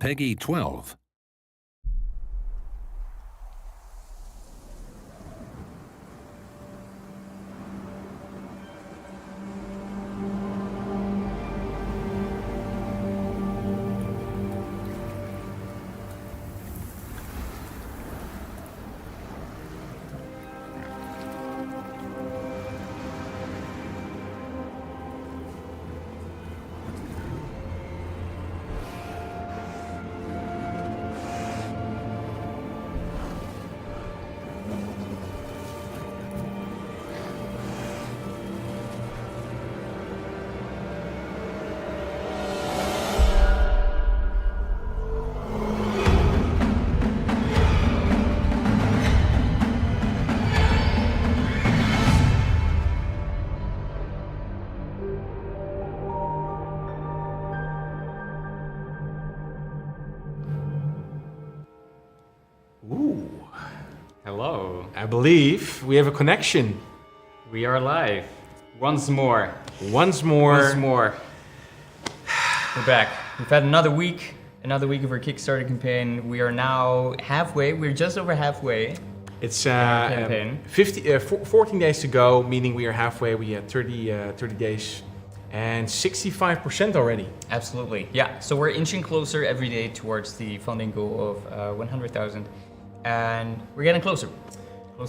Peggy 12. Ooh, Hello. I believe we have a connection. We are live. Once more. Once more. Once more. We're back. We've had another week of our Kickstarter campaign. We are now halfway. We're just over halfway. It's campaign. 14 days to go, meaning we are halfway. We had 30 days and 65% already. Absolutely. Yeah. So we're inching closer every day towards the funding goal of 100,000. And we're getting closer.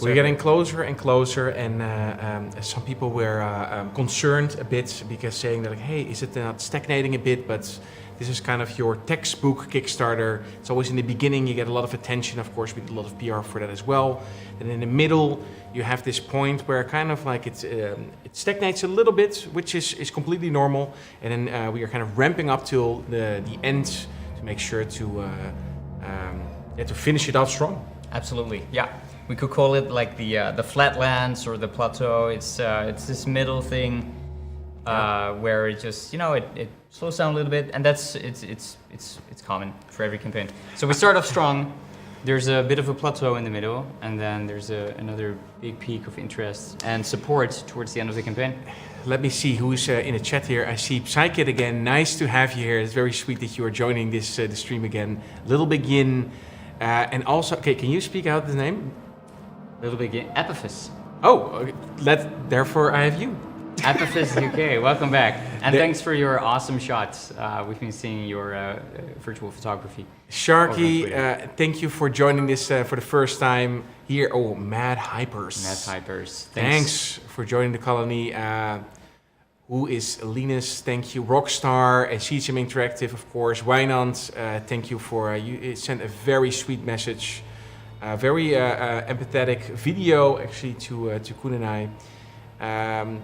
We're getting closer and closer, and some people were concerned a bit because saying that, like, hey, is it not stagnating a bit? But this is kind of your textbook Kickstarter. It's always in the beginning, you get a lot of attention, of course, we did a lot of PR for that as well. And in the middle, you have this point where kind of like it stagnates a little bit, which is completely normal. And then we are kind of ramping up till the end to make sure to finish it off strong. Absolutely, yeah. We could call it like the flatlands or the plateau. It's this middle thing where it just it slows down a little bit, and it's common for every campaign. So we start off strong. There's a bit of a plateau in the middle, and then there's another big peak of interest and support towards the end of the campaign. Let me see who's in the chat here. I see Psykit again. Nice to have you here. It's very sweet that you are joining this the stream again. Little Big Yin. And also, okay, can you speak out the name? Little Big Yin. Epiphys. Oh, therefore I have you. Epiphys UK, welcome back. And thanks for your awesome shots. We've been seeing your virtual photography. Sharky, thank you for joining this for the first time here. Oh, Mad Hypers. Mad Hypers. Thanks for joining the colony. Who is Linus? Thank you. Rockstar, CGM Interactive, of course. Wijnand, thank you for you sent a very sweet message, very empathetic video actually to Koen and I.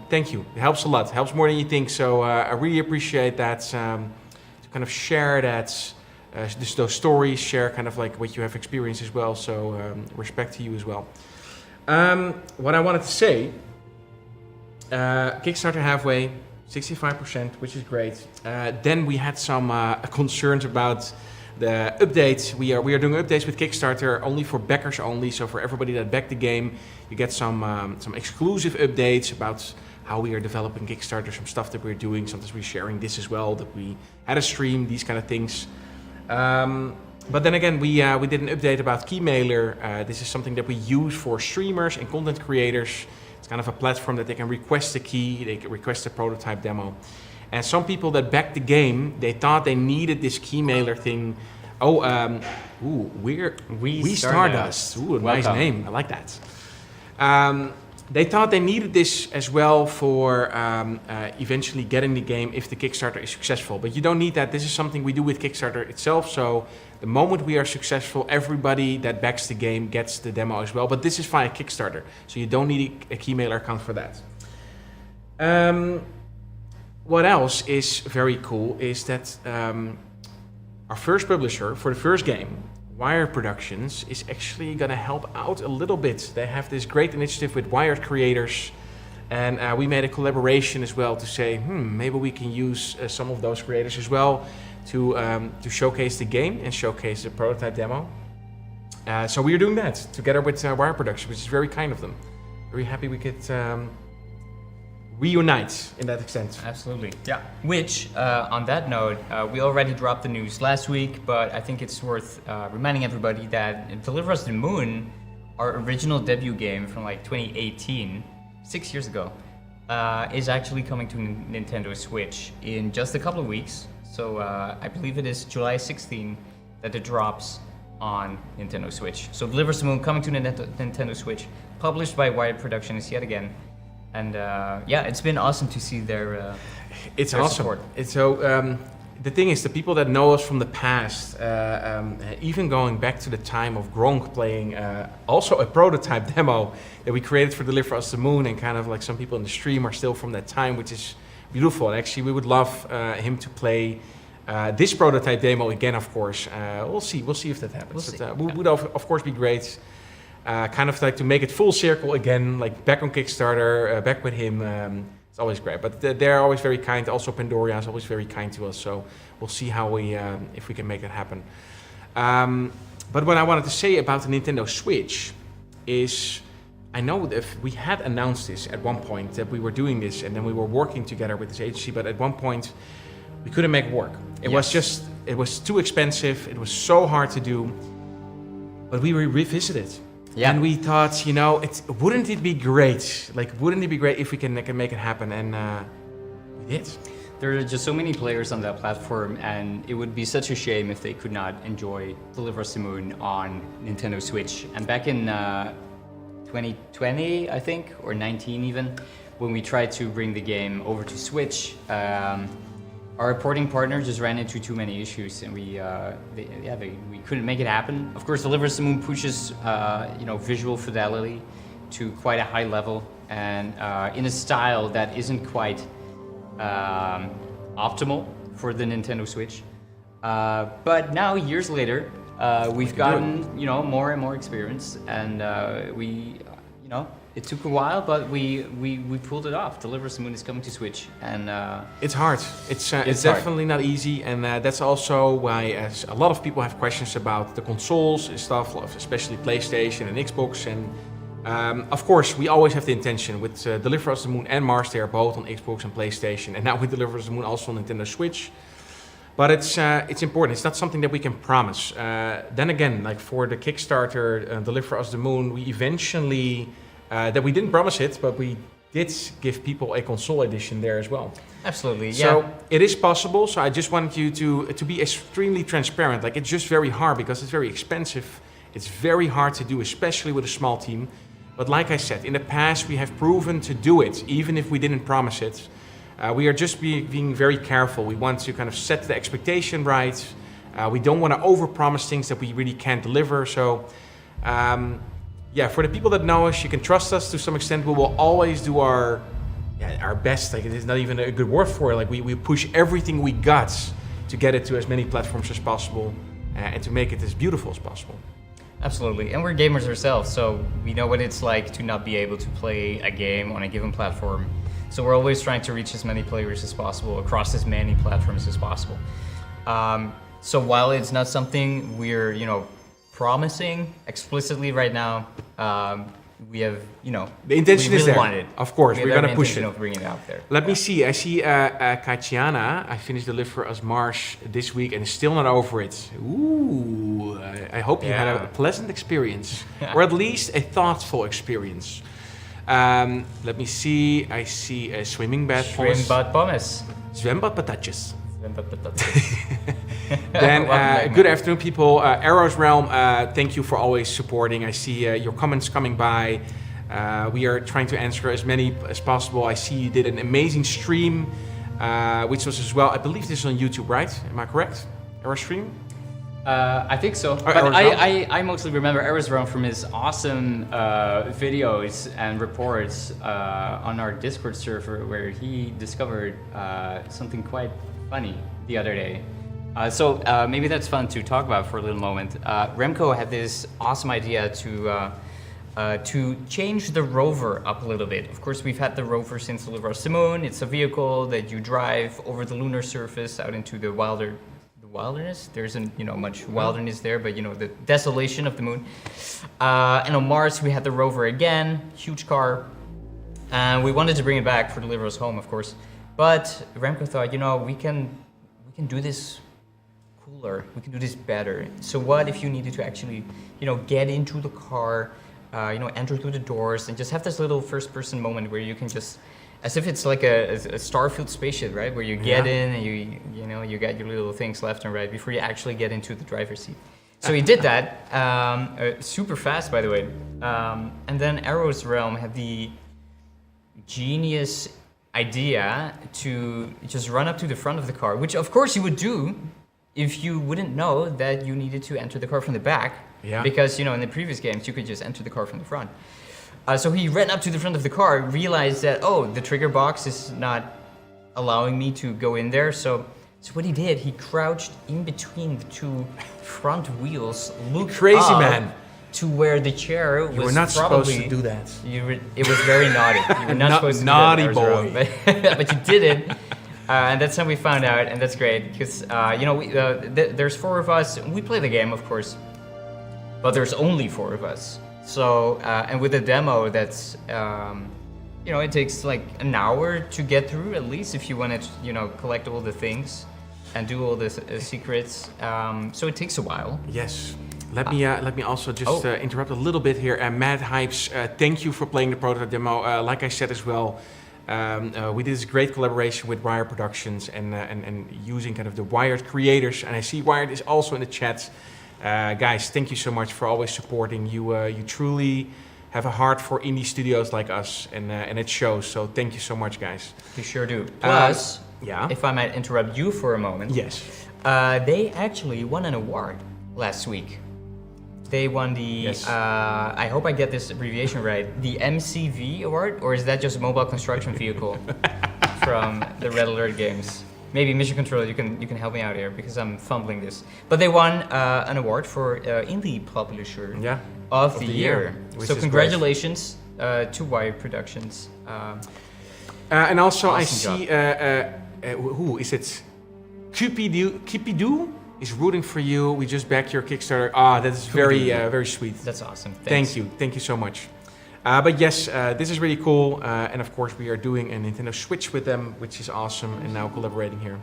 Thank you. It helps a lot. It helps more than you think. So I really appreciate that to kind of share that, those stories, share kind of like what you have experienced as well. So respect to you as well. What I wanted to say. Kickstarter halfway, 65%, which is great. Then we had some concerns about the updates. We are doing updates with Kickstarter only for backers only. So for everybody that backed the game, you get some exclusive updates about how we are developing Kickstarter, some stuff that we're doing. Sometimes we're sharing this as well, that we had a stream, these kind of things. But then again, we did an update about Keymailer. This is something that we use for streamers and content creators. It's kind of a platform that they can request a key, they can request a prototype demo. And some people that backed the game, they thought they needed this Keymailer thing. Oh, We Stardust. Ooh, a nice name. I like that. They thought they needed this as well for eventually getting the game if the Kickstarter is successful. But you don't need that. This is something we do with Kickstarter itself. So the moment we are successful, everybody that backs the game gets the demo as well. But this is via Kickstarter. So you don't need a Keymailer account for that. What else is very cool is that our first publisher for the first game, Wired Productions, is actually going to help out a little bit. They have this great initiative with Wired creators, and we made a collaboration as well to say, maybe we can use some of those creators as well to showcase the game and showcase the prototype demo. So we are doing that together with Wired Productions, which is very kind of them. Very happy we could reunite in that extent. Absolutely. Yeah. Which, on that note, we already dropped the news last week, but I think it's worth reminding everybody that Deliver Us the Moon, our original debut game from like 2018, 6 years ago, is actually coming to Nintendo Switch in just a couple of weeks. So I believe it is July 16 that it drops on Nintendo Switch. So Deliver Us the Moon coming to Nintendo Switch, published by Wired Productions yet again. And yeah, it's been awesome to see their It's their awesome. support. It's so the thing is, the people that know us from the past, even going back to the time of Gronk playing also a prototype demo that we created for Deliver Us the Moon, and kind of like some people in the stream are still from that time, which is beautiful. And actually, we would love him to play this prototype demo again. Of course, we'll see if that happens. We'll see. It would of course be great. Kind of like to make it full circle again, like back on Kickstarter, back with him. It's always great, but they're always very kind. Also, Pandoria is always very kind to us, so we'll see how if we can make that happen. But what I wanted to say about the Nintendo Switch is, I know that if we had announced this at one point that we were doing this, and then we were working together with this agency, but at one point we couldn't make it work. It was too expensive. It was so hard to do. But we revisited. Yeah. And we thought, wouldn't it be great? Like, wouldn't it be great if we can make it happen? And we did. There are just so many players on that platform, and it would be such a shame if they could not enjoy Deliver Us the Moon on Nintendo Switch. And back in 2020, I think, or 19 even, when we tried to bring the game over to Switch, our porting partner just ran into too many issues, and we couldn't make it happen. Of course, Deliver Us the Moon pushes visual fidelity to quite a high level, and in a style that isn't quite optimal for the Nintendo Switch. But now, years later, we've gotten more and more experience, and it took a while, but we pulled it off. Deliver Us the Moon is coming to Switch, and it's hard. It's definitely not easy, and that's also why, as a lot of people have questions about the consoles and stuff, especially PlayStation and Xbox, and of course we always have the intention with Deliver Us the Moon and Mars. They are both on Xbox and PlayStation, and now with Deliver Us the Moon also on Nintendo Switch. But it's important. It's not something that we can promise. Then again, like for the Kickstarter, Deliver Us the Moon, we eventually. That we didn't promise it, but we did give people a console edition there as well. Absolutely, yeah. So it is possible. So I just wanted you to be extremely transparent. Like, it's just very hard because it's very expensive. It's very hard to do, especially with a small team. But like I said, in the past we have proven to do it, even if we didn't promise it. We are just being very careful. We want to kind of set the expectation right. We don't want to overpromise things that we really can't deliver. So. For the people that know us, you can trust us to some extent. We will always do our best. Like, it is not even a good word for it. Like, we push everything we got to get it to as many platforms as possible and to make it as beautiful as possible. Absolutely, and we're gamers ourselves, so we know what it's like to not be able to play a game on a given platform. So we're always trying to reach as many players as possible across as many platforms as possible. So while it's not something we're, promising explicitly right now, we have, the intention we really is there. Want it. Of course, we're gonna push it. Of bringing it out there. Let me see. I see Katiana. I finished Deliver Us Mars this week and still not over it. Ooh, I hope you had a pleasant experience, or at least a thoughtful experience. Let me see. I see a swimming bad. Swimbad pommes. Zwembad patatjes. Then, good afternoon, people. Arrow's Realm, thank you for always supporting. I see your comments coming by. We are trying to answer as many as possible. I see you did an amazing stream, which was as well, I believe this is on YouTube, right? Am I correct? Arrow's stream? I think so. But I mostly remember Arrow's Realm from his awesome videos and reports on our Discord server, where he discovered something quite funny the other day. So maybe that's fun to talk about for a little moment. Remco had this awesome idea to change the rover up a little bit. Of course, we've had the rover since Deliver Us the Moon. It's a vehicle that you drive over the lunar surface out into the wilderness. There isn't much wilderness there, but the desolation of the moon. And on Mars, we had the rover again, huge car. And we wanted to bring it back for Deliver Us Home, of course. But Remco thought, we can do this cooler. We can do this better. So what if you needed to actually, get into the car, enter through the doors and just have this little first-person moment where you can just, as if it's like a Starfield spaceship, right? Where you get in and you got your little things left and right before you actually get into the driver's seat. So he did that, super fast, by the way. And then Arrow's Realm had the genius idea to just run up to the front of the car, which of course you would do if you wouldn't know that you needed to enter the car from the back. Yeah. Because, in the previous games, you could just enter the car from the front. So he ran up to the front of the car, realized that, the trigger box is not allowing me to go in there. So what he did, he crouched in between the two front wheels, looked Crazy up man. to where the chair was. You were not probably, supposed to do that. It was very naughty. You were not supposed to naughty do that. boy. But you did it. And that's how we found out, and that's great, because, there's 4 of us. We play the game, of course, but there's only 4 of us. So, and with a demo that's, it takes like an hour to get through, at least, if you want to, collect all the things and do all the secrets. So it takes a while. Yes. Let me also just interrupt a little bit here. Mad Hypes, thank you for playing the prototype demo. Like I said as well, we did this great collaboration with Wired Productions and using kind of the Wired creators. And I see Wired is also in the chat. Guys, thank you so much for always supporting. You truly have a heart for indie studios like us, and it shows. So thank you so much, guys. You sure do. Plus, yeah. If I might interrupt you for a moment. Yes. They actually won an award last week. They won the, yes. I hope I get this abbreviation right, the MCV award, or is that just Mobile Construction Vehicle from the Red Alert games? Maybe Mission Control, you can help me out here because I'm fumbling this. But they won an award for Indie Publisher of the Year. So congratulations to Wired Productions. And also awesome I see, who is it? Kipidu is rooting for you. We just backed your Kickstarter. That is very sweet. That's awesome. Thanks. Thank you so much. But yes, this is really cool. And of course, we are doing a Nintendo Switch with them, which is awesome. And now collaborating here.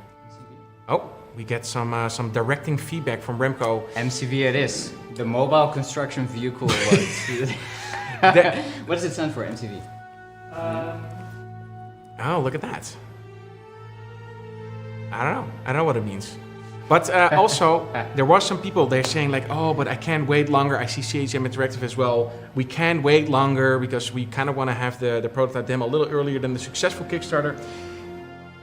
Oh, we get some directing feedback from Remco. MCV it is. The Mobile Construction Vehicle Awards. What does it stand for, MCV? Oh, look at that. I don't know what it means. But also, there was some people there saying like, oh, but I can't wait longer. I see CHM Interactive as well. We can't wait longer because we kind of want to have the prototype demo a little earlier than the successful Kickstarter.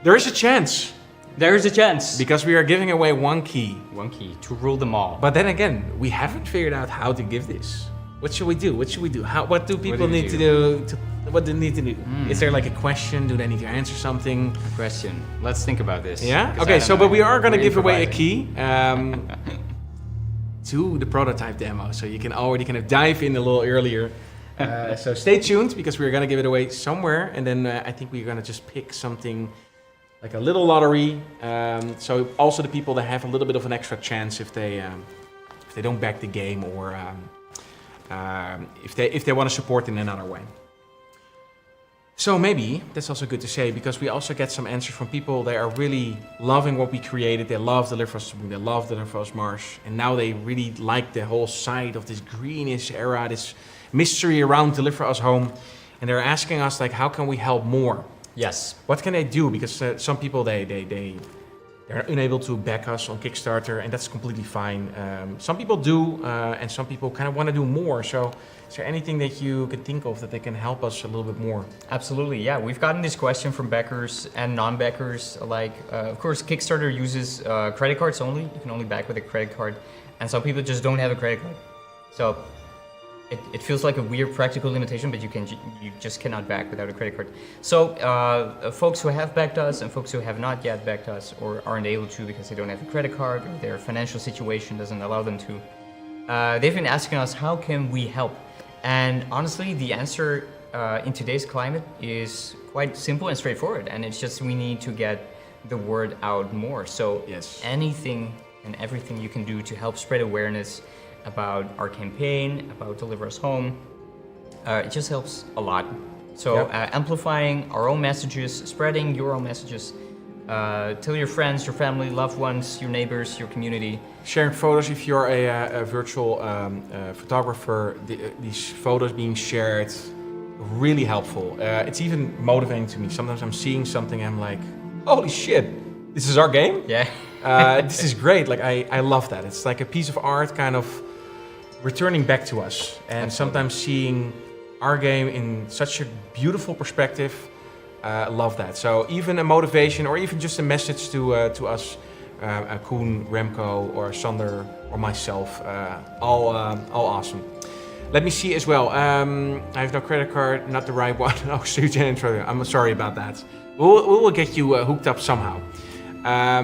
There is a chance. There is a chance. Because we are giving away one key. One key to rule them all. But then again, we haven't figured out how to give this. What should we do? What do people need to do? What do they need to do? Is there like a question? Do they need to answer something? A question. Let's think about this. Yeah? Okay, so but we are going to give away a key to the prototype demo. So you can already kind of dive in a little earlier. So stay tuned because we're going to give it away somewhere. And then I think we're going to just pick something like a little lottery. So also the people that have a little bit of an extra chance if they don't back the game or if they want to support in another way. So maybe that's also good to say because we also get some answers from people that are really loving what we created. They love Deliver Us Spring, they love Deliver Us Marsh, and now they really like the whole side of this greenish era, this mystery around Deliver Us Home, and they're asking us like, how can we help more? Yes. What can they do? Because some people they're unable to back us on Kickstarter, and that's completely fine. Some people do, and some people kind of want to do more. So, is there anything that you can think of that they can help us a little bit more? Absolutely, yeah. We've gotten this question from backers and non-backers alike. Of course, Kickstarter uses credit cards only. You can only back with a credit card, and some people just don't have a credit card. So it feels like a weird practical limitation, but you just cannot back without a credit card. So folks who have backed us and folks who have not yet backed us or aren't able to because they don't have a credit card or their financial situation doesn't allow them to, they've been asking us, how can we help? And honestly, the answer in today's climate is quite simple and straightforward, and it's just we need to get the word out more. So yes, anything and everything you can do to help spread awareness about our campaign, about Deliver Us Home, it just helps a lot. So Yep. amplifying our own messages, spreading your own messages. Tell your friends, your family, loved ones, your neighbors, your community. Sharing photos if you're a virtual photographer. These photos being shared, really helpful. It's even motivating to me. Sometimes I'm seeing something and I'm like, holy shit, this is our game? Yeah. This is great. Like I love that. It's like a piece of art kind of returning back to us. And sometimes seeing our game in such a beautiful perspective, love that. So even a motivation or even just a message to us, Koen, Remco, or Sander, or myself, all awesome. Let me see as well. I have no credit card, not the right one. Oh, so you didn't intro. I'm sorry about that. We will get you hooked up somehow.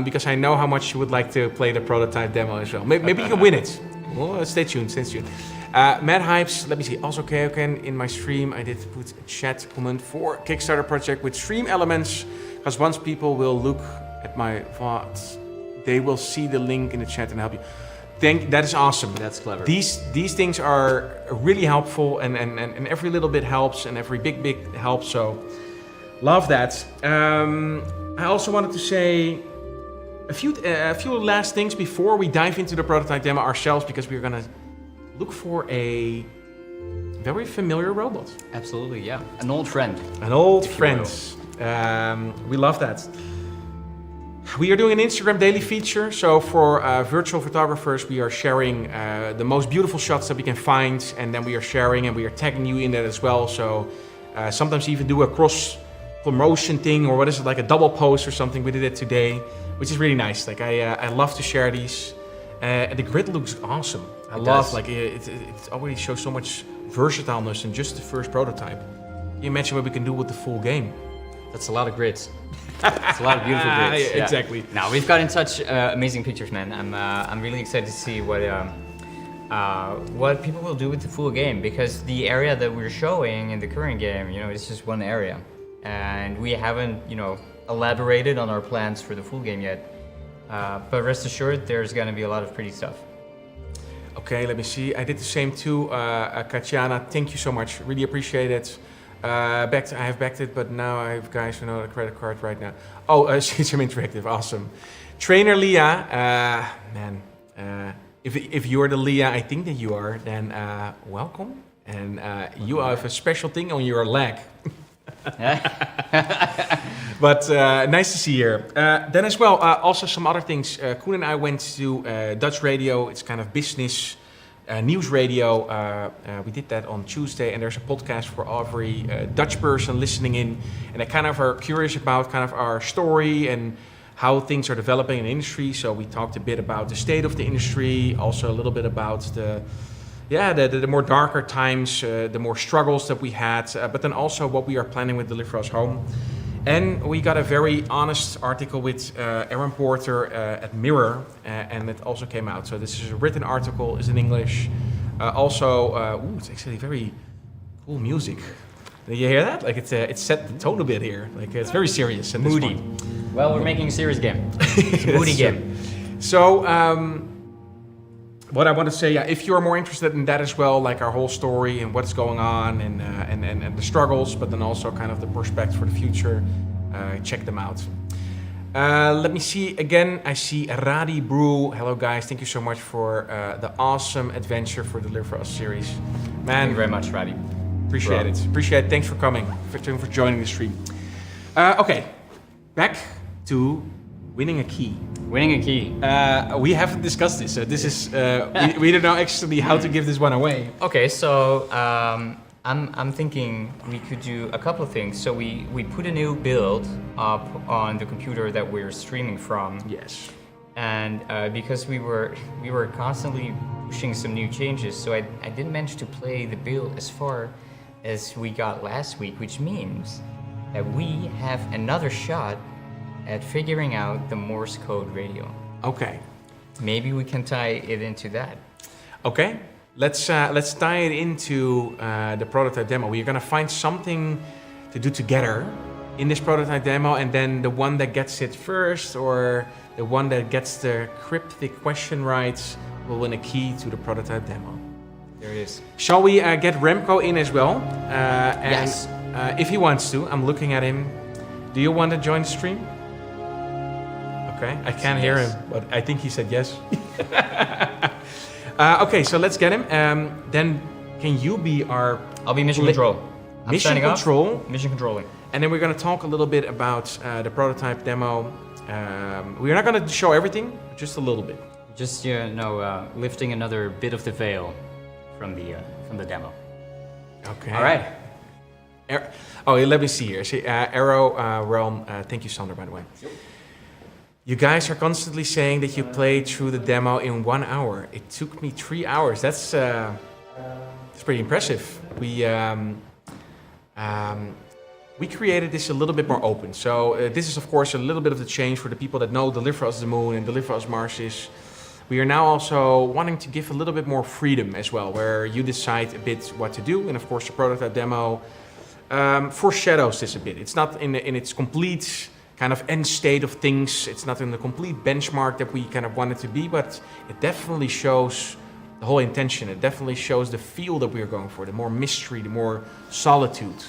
Because I know how much you would like to play the prototype demo as well. Maybe you can win it. Well, stay tuned, stay tuned. Mad Hypes, let me see. Also, KeokeN, in my stream, I did put a chat comment for Kickstarter project with stream elements. Because once people will look at my VODs, they will see the link in the chat and help you. That is awesome. That's clever. These things are really helpful, and every little bit helps, and every big helps. So, love that. I also wanted to say a few last things before we dive into the prototype demo ourselves, because we're gonna look for a very familiar robot. Absolutely, yeah. An old friend. An old friend. We love that. We are doing an Instagram daily feature. So for virtual photographers, we are sharing the most beautiful shots that we can find, and then we are sharing and we are tagging you in that as well. So sometimes even do a cross promotion thing, or what is it, like a double post or something. We did it today, which is really nice. Like I love to share these. And the grid looks awesome. I love, like it already shows so much versatileness in just the first prototype. Can you imagine what we can do with the full game? That's a lot of grids. It's a lot of beautiful grids. Yeah, exactly. Now we've gotten such amazing pictures, man. I'm really excited to see what people will do with the full game, because the area that we're showing in the current game, you know, it's just one area, and we haven't, you know, elaborated on our plans for the full game yet. But rest assured, there's gonna be a lot of pretty stuff. Okay, let me see. I did the same too. Katjana, thank you so much. Really appreciate it. I have backed it, but now I have guys who know the credit card right now. Oh, she's Interactive, awesome. Trainer Leah, man, if you're the Leah I think that you are, then welcome. And you have a special thing on your leg. But nice to see you here. Then as well, also some other things. Koen and I went to Dutch radio. It's kind of business news radio. We did that on Tuesday, and there's a podcast for every Dutch person listening in, and they kind of are curious about kind of our story and how things are developing in the industry. So we talked a bit about the state of the industry, also a little bit about the more darker times, the more struggles that we had, but then also what we are planning with Deliver Us Home. And we got a very honest article with Aaron Porter at Mirror, and it also came out. So this is a written article, it's in English. It's actually very cool music. Did you hear that? Like it's set the tone a bit here. Like it's very serious and Moody. Well, we're making a serious game. It's a moody game. So, what I want to say, if you're more interested in that as well, like our whole story and what's going on and the struggles, but then also kind of the prospects for the future, check them out. Let me see again. I see Radi Brew. Hello guys, thank you so much for the awesome adventure for Deliver Us series. Man, Thank you very much, Radi. Appreciate it. Appreciate it. Thanks for coming. For joining the stream. Okay, back to winning a key. Winning a key. We haven't discussed this, so this is we don't know actually how to give this one away. Okay, so I'm thinking we could do a couple of things. So we put a new build up on the computer that we're streaming from. Yes. And because we were constantly pushing some new changes, so I didn't manage to play the build as far as we got last week, which means that we have another shot at figuring out the Morse code radio. Okay. Maybe we can tie it into that. Okay. Let's tie it into the prototype demo. We're gonna find something to do together in this prototype demo, and then the one that gets it first, or the one that gets the cryptic question right, will win a key to the prototype demo. There it is. Shall we get Remco in as well? Yes. if he wants to. I'm looking at him. Do you want to join the stream? Okay, I can't hear him, but I think he said yes. Okay, so let's get him. Then can you be our... I'll be mission control. I'm mission signing control. off. Mission controlling. And then we're going to talk a little bit about the prototype demo. We're not going to show everything, just a little bit. Just lifting another bit of the veil from the demo. Okay. All right. Let me see here. See, Arrow Realm. Thank you, Sander, by the way. Yep. You guys are constantly saying that you played through the demo in 1 hour. It took me 3 hours. That's pretty impressive. We created this a little bit more open. So this is, of course, a little bit of the change for the people that know Deliver Us the Moon and Deliver Us Mars. We are now also wanting to give a little bit more freedom as well, where you decide a bit what to do. And of course, the prototype demo foreshadows this a bit. It's not in its complete kind of end state of things. It's not in the complete benchmark that we kind of want it to be, but it definitely shows the whole intention. It definitely shows the feel that we're going for, the more mystery, the more solitude.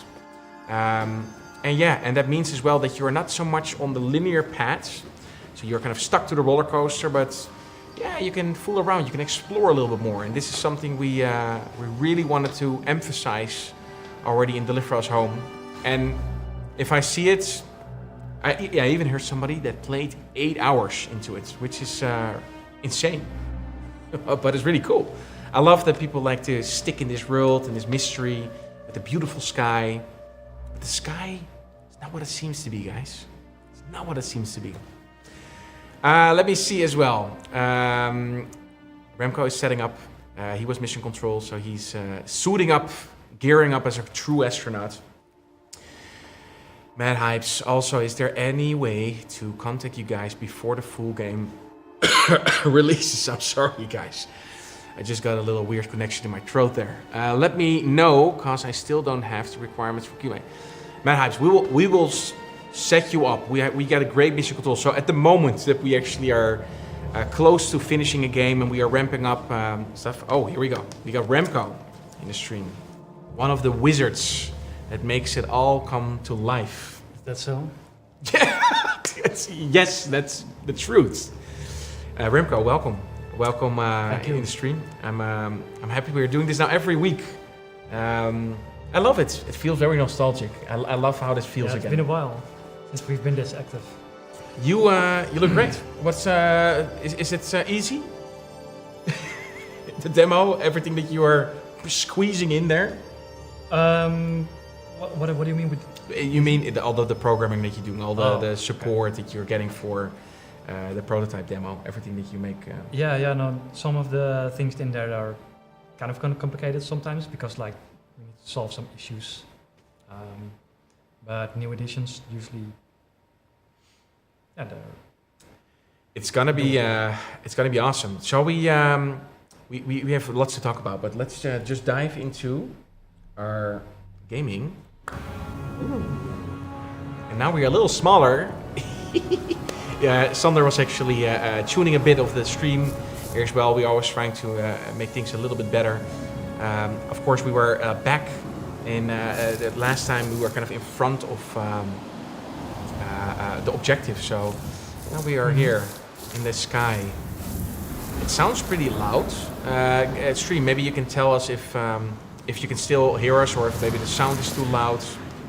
And that means as well that you're not so much on the linear path. So you're kind of stuck to the roller coaster, but yeah, you can fool around, you can explore a little bit more. And this is something we really wanted to emphasize already in Deliver Us Home. And if I see it, I even heard somebody that played 8 hours into it, which is insane, but it's really cool. I love that people like to stick in this world and this mystery with the beautiful sky. But the sky is not what it seems to be, guys. It's not what it seems to be. Let me see as well. Remco is setting up. He was mission control, so he's suiting up, gearing up as a true astronaut. Mad Hypes, also, is there any way to contact you guys before the full game releases? I'm sorry, guys. I just got a little weird connection in my throat there. Let me know, because I still don't have the requirements for QA. Mad Hypes, we will set you up. We got a great mission control. So at the moment that we actually are close to finishing a game and we are ramping up stuff. Oh, here we go. We got Remco in the stream. One of the wizards that makes it all come to life. Is that so? Yes, that's the truth. Remco, welcome. Welcome in the stream. I'm happy we're doing this now every week. I love it. It feels very nostalgic. I love how this feels again. It's been a while since we've been this active. You look great. What's is it easy? The demo, everything that you are squeezing in there. What do you mean with? You mean all the programming that you're doing, all the support that you're getting for the prototype demo, everything that you make. No. Some of the things in there are kind of complicated sometimes because like we need to solve some issues. But new editions usually, it's gonna be awesome. Shall we? We have lots to talk about, but let's just dive into our gaming. Ooh. And now we are a little smaller. Yeah, Sander was actually tuning a bit of the stream here as well. We're always trying to make things a little bit better. Of course, we were back in the last time we were kind of in front of the objective. So now we are here in the sky. It sounds pretty loud. Stream, maybe you can tell us if you can still hear us or if maybe the sound is too loud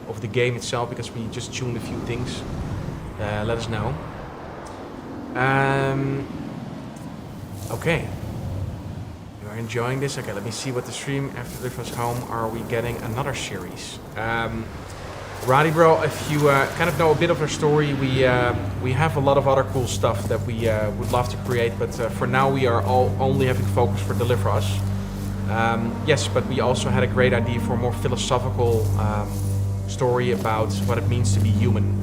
of the game itself because we just tuned a few things. Let us know. Okay. You are enjoying this? Okay, let me see what the stream after Deliver Us Home. Are we getting another series? Roddy bro, if you kind of know a bit of our story, we have a lot of other cool stuff that we would love to create, but for now we are only having focus for Deliver Us. Yes, but we also had a great idea for a more philosophical story about what it means to be human,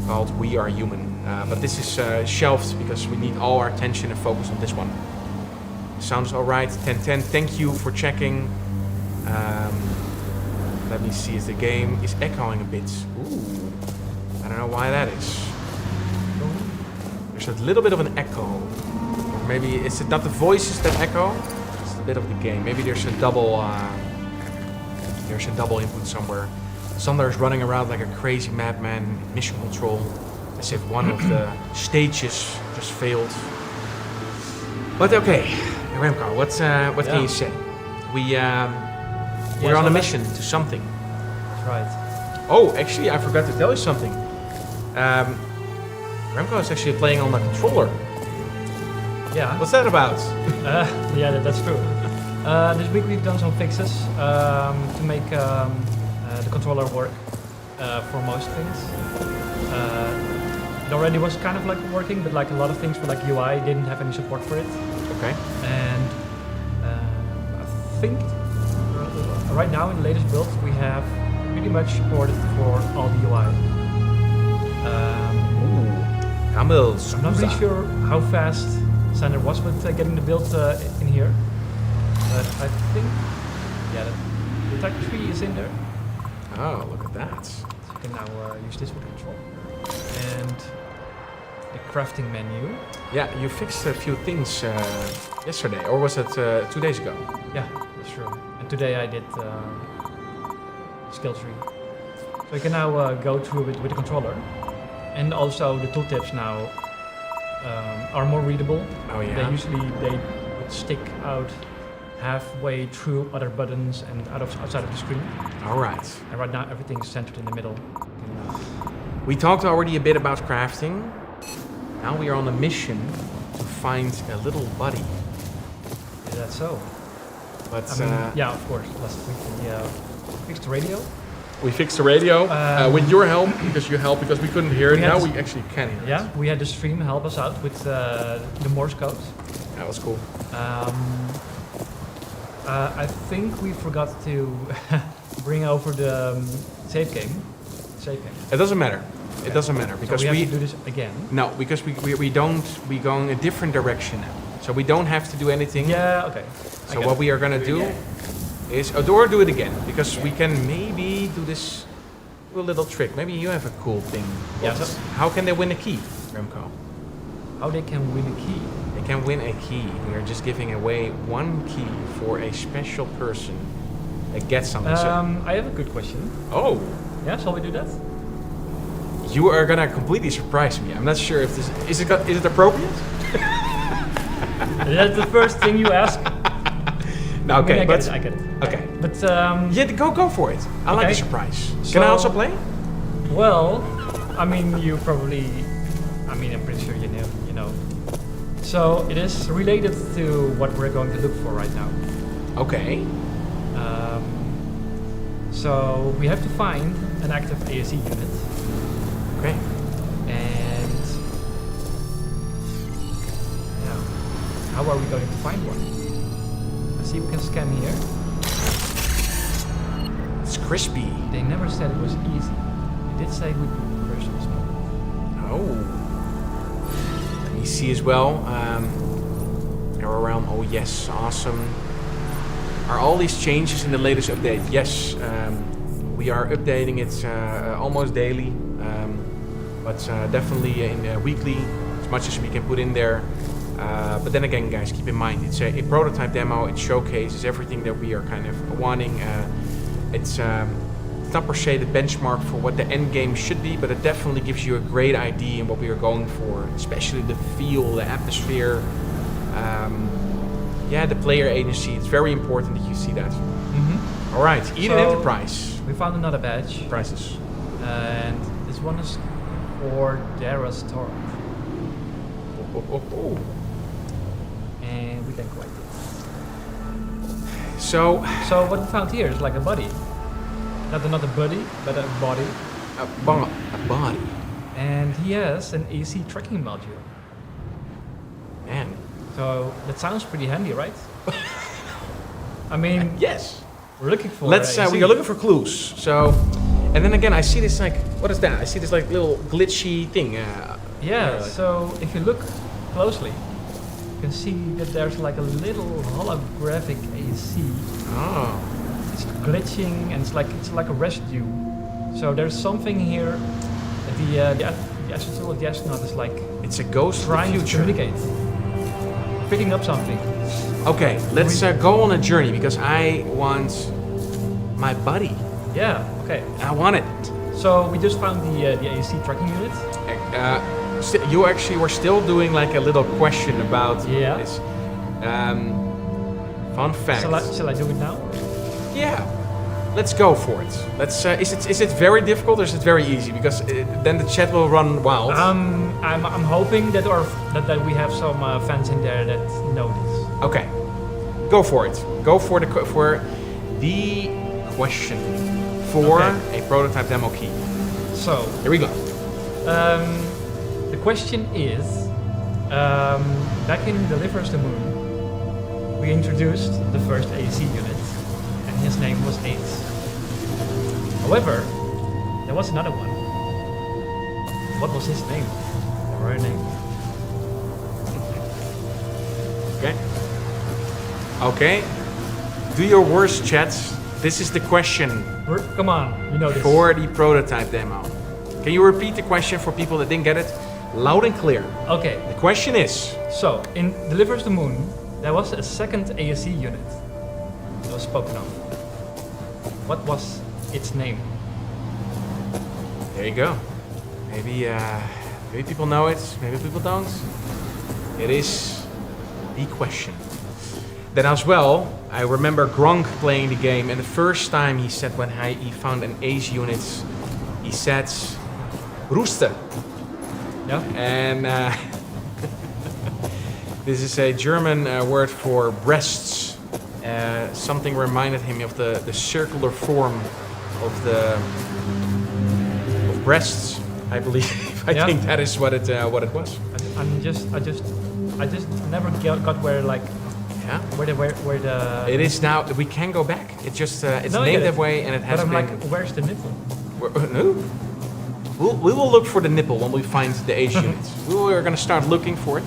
called We Are Human. But this is shelved because we need all our attention and focus on this one. Sounds alright. 1010, thank you for checking. Let me see, the game is echoing a bit. Ooh, I don't know why that is. There's a little bit of an echo. Or maybe, is it not the voices that echo? It's a bit of the game. Maybe there's a double input somewhere. Sander is running around like a crazy madman in mission control, as if one of the stages just failed. But okay, Remco, what can you say? We're on a mission to something. That's right. Oh, actually, I forgot to tell you something. Remco is actually playing on the controller. Yeah. What's that about? Yeah, that's true. This week we've done some fixes to make the controller work for most things. It already was kind of like working, but like a lot of things for like UI didn't have any support for it. Okay. And I think right now in the latest build we have pretty much supported for all the UI. I'm not really sure how fast Sander was with getting the build in here, but I think the type tree is in there. Oh, look at that. So you can now use this with control. And the crafting menu. Yeah, you fixed a few things yesterday, or was it 2 days ago? Yeah, that's true. And today I did skill tree. So you can now go through it with the controller. And also the tooltips now are more readable. Oh yeah. They would stick out halfway through other buttons and outside of the screen. All right. And right now everything is centered in the middle. We talked already a bit about crafting. Now we are on a mission to find a little buddy. Is that so? But I mean, yeah, of course. Last week we fixed the radio. we fixed the radio with your help, because we couldn't hear it. Now we actually can hear it. Yeah, we had the stream help us out with the Morse code. That was cool. I think we forgot to bring over the save game. It doesn't matter. It doesn't matter because so we have to do this again. No, because we go in a different direction now. So we don't have to do anything. Yeah, okay. So what we are gonna do is do it again, because we can maybe do this a little trick. Maybe you have a cool thing. Yeah. How can they win a key, Remco? How they can win a key? They can win a key. We are just giving away one key for a special person that gets something. I have a good question. Oh. Yeah, shall we do that? You are gonna completely surprise me. I'm not sure if this is it appropriate. That's the first thing you ask. No, okay, I get it. Okay, But yeah, go for it. I like the surprise. Can I also play? Well, I mean, you probably. I mean, I'm pretty sure you know. So it is related to what we're going to look for right now. Okay. So we have to find an active ASE unit. Okay. And yeah, how are we going to find one? I see we can scan here. It's crispy. They never said it was easy. They did say it would be personal spell. Oh. Let me see as well. Arrow realm. Oh yes, awesome. Are all these changes in the latest update? Yes. We are updating it almost daily. But definitely in weekly, as much as we can put in there. But then again, guys, keep in mind, it's a prototype demo. It showcases everything that we are kind of wanting. It's not per se the benchmark for what the end game should be, but it definitely gives you a great idea in what we are going for, especially the feel, the atmosphere. Yeah, the player agency. It's very important that you see that. Mm-hmm. All right, Eden Enterprise. We found another badge. Prices. And this one is for Dara's Torch. Oh. And we can collect it. So what we found here is like a body. Not a buddy, but a body. a body. And he has an AC tracking module. Man. So that sounds pretty handy, right? I mean, Yes. we're looking for. We are looking for clues. So, and then again, I see this like, what is that? I see this like little glitchy thing. Yeah. So if you look closely, you can see that there's like a little holographic AC. Oh. It's glitching and it's like a residue. So there's something here. That the astronaut of the astronaut is like It's a ghost trying of to the future. communicate, picking up something. Okay, let's go on a journey because I want my buddy Yeah. Okay. I want it. So we just found the AC tracking unit. You actually were still doing like a little question about Yeah. this. Fun fact. Shall I do it now? Yeah. Let's go for it. Let's. Is it very difficult or is it very easy? Because then the chat will run wild. I'm hoping that that we have some fans in there that know this. Okay. Go for it. Go for the question for a prototype demo key. So Here we go. the question is, back in Delivers the Moon, we introduced the first AC unit, and his name was Ace. However, there was another one. What was his name? Or her name? Okay. Okay. Do your worst, chats. This is the question Come on, you know this. for the prototype demo. Can you repeat the question for people that didn't get it? Loud and clear. Okay, The question is, so in Delivers the Moon, there was a second ASC unit that was spoken of. What was its name? there you go. Maybe people know it, maybe people don't. It is the question. Then as well, I remember Gronk playing the game, and the first time he said when he found an Ace unit, he said Rooster. Yeah? And this is a German word for breasts. Something reminded him of the circular form of breasts, I believe. I Yeah. think that is what it was. I just never got where like Yeah. where the. It is now. We can go back. It's just it's No, I named get it. that way, and it has But I'm been. like, where's the nipple? No. We will look for the nipple when we find the Ace units. We're gonna start looking for it.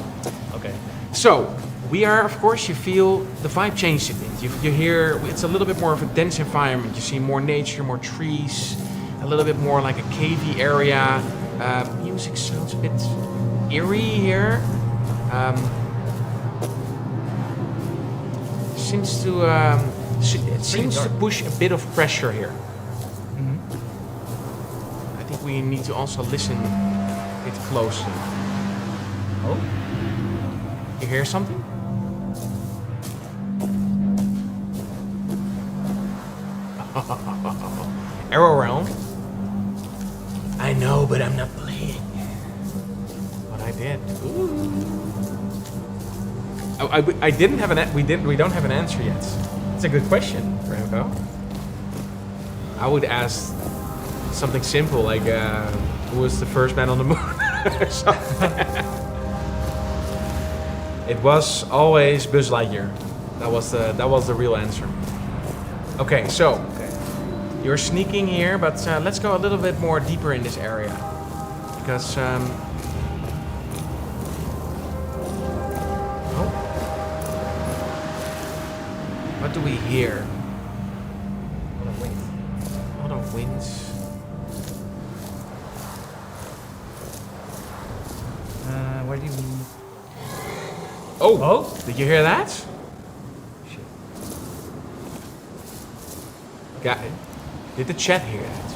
Okay. So we are, of course, you feel the vibe changes a bit. You hear it's a little bit more of a dense environment. You see more nature, more trees, a little bit more like a cavey area. Music sounds a bit eerie here. Seems to it seems to push a bit of pressure here. I think we need to also listen a bit closely. Oh. You hear something? Arrow Realm. I know, but I'm not playing. But I did. Oh, I didn't have we don't have an answer yet. It's a good question, Remco. I would ask something simple like, who was the first man on the moon? Or something. It was always Buzz Lightyear. That was the real answer. Okay, so you're sneaking here, but let's go a little bit more deeper in this area because. What do we hear? A lot of wind. A lot of winds. Where do we? Oh! Oh. Did you hear that? Shit. Did the chat hear that?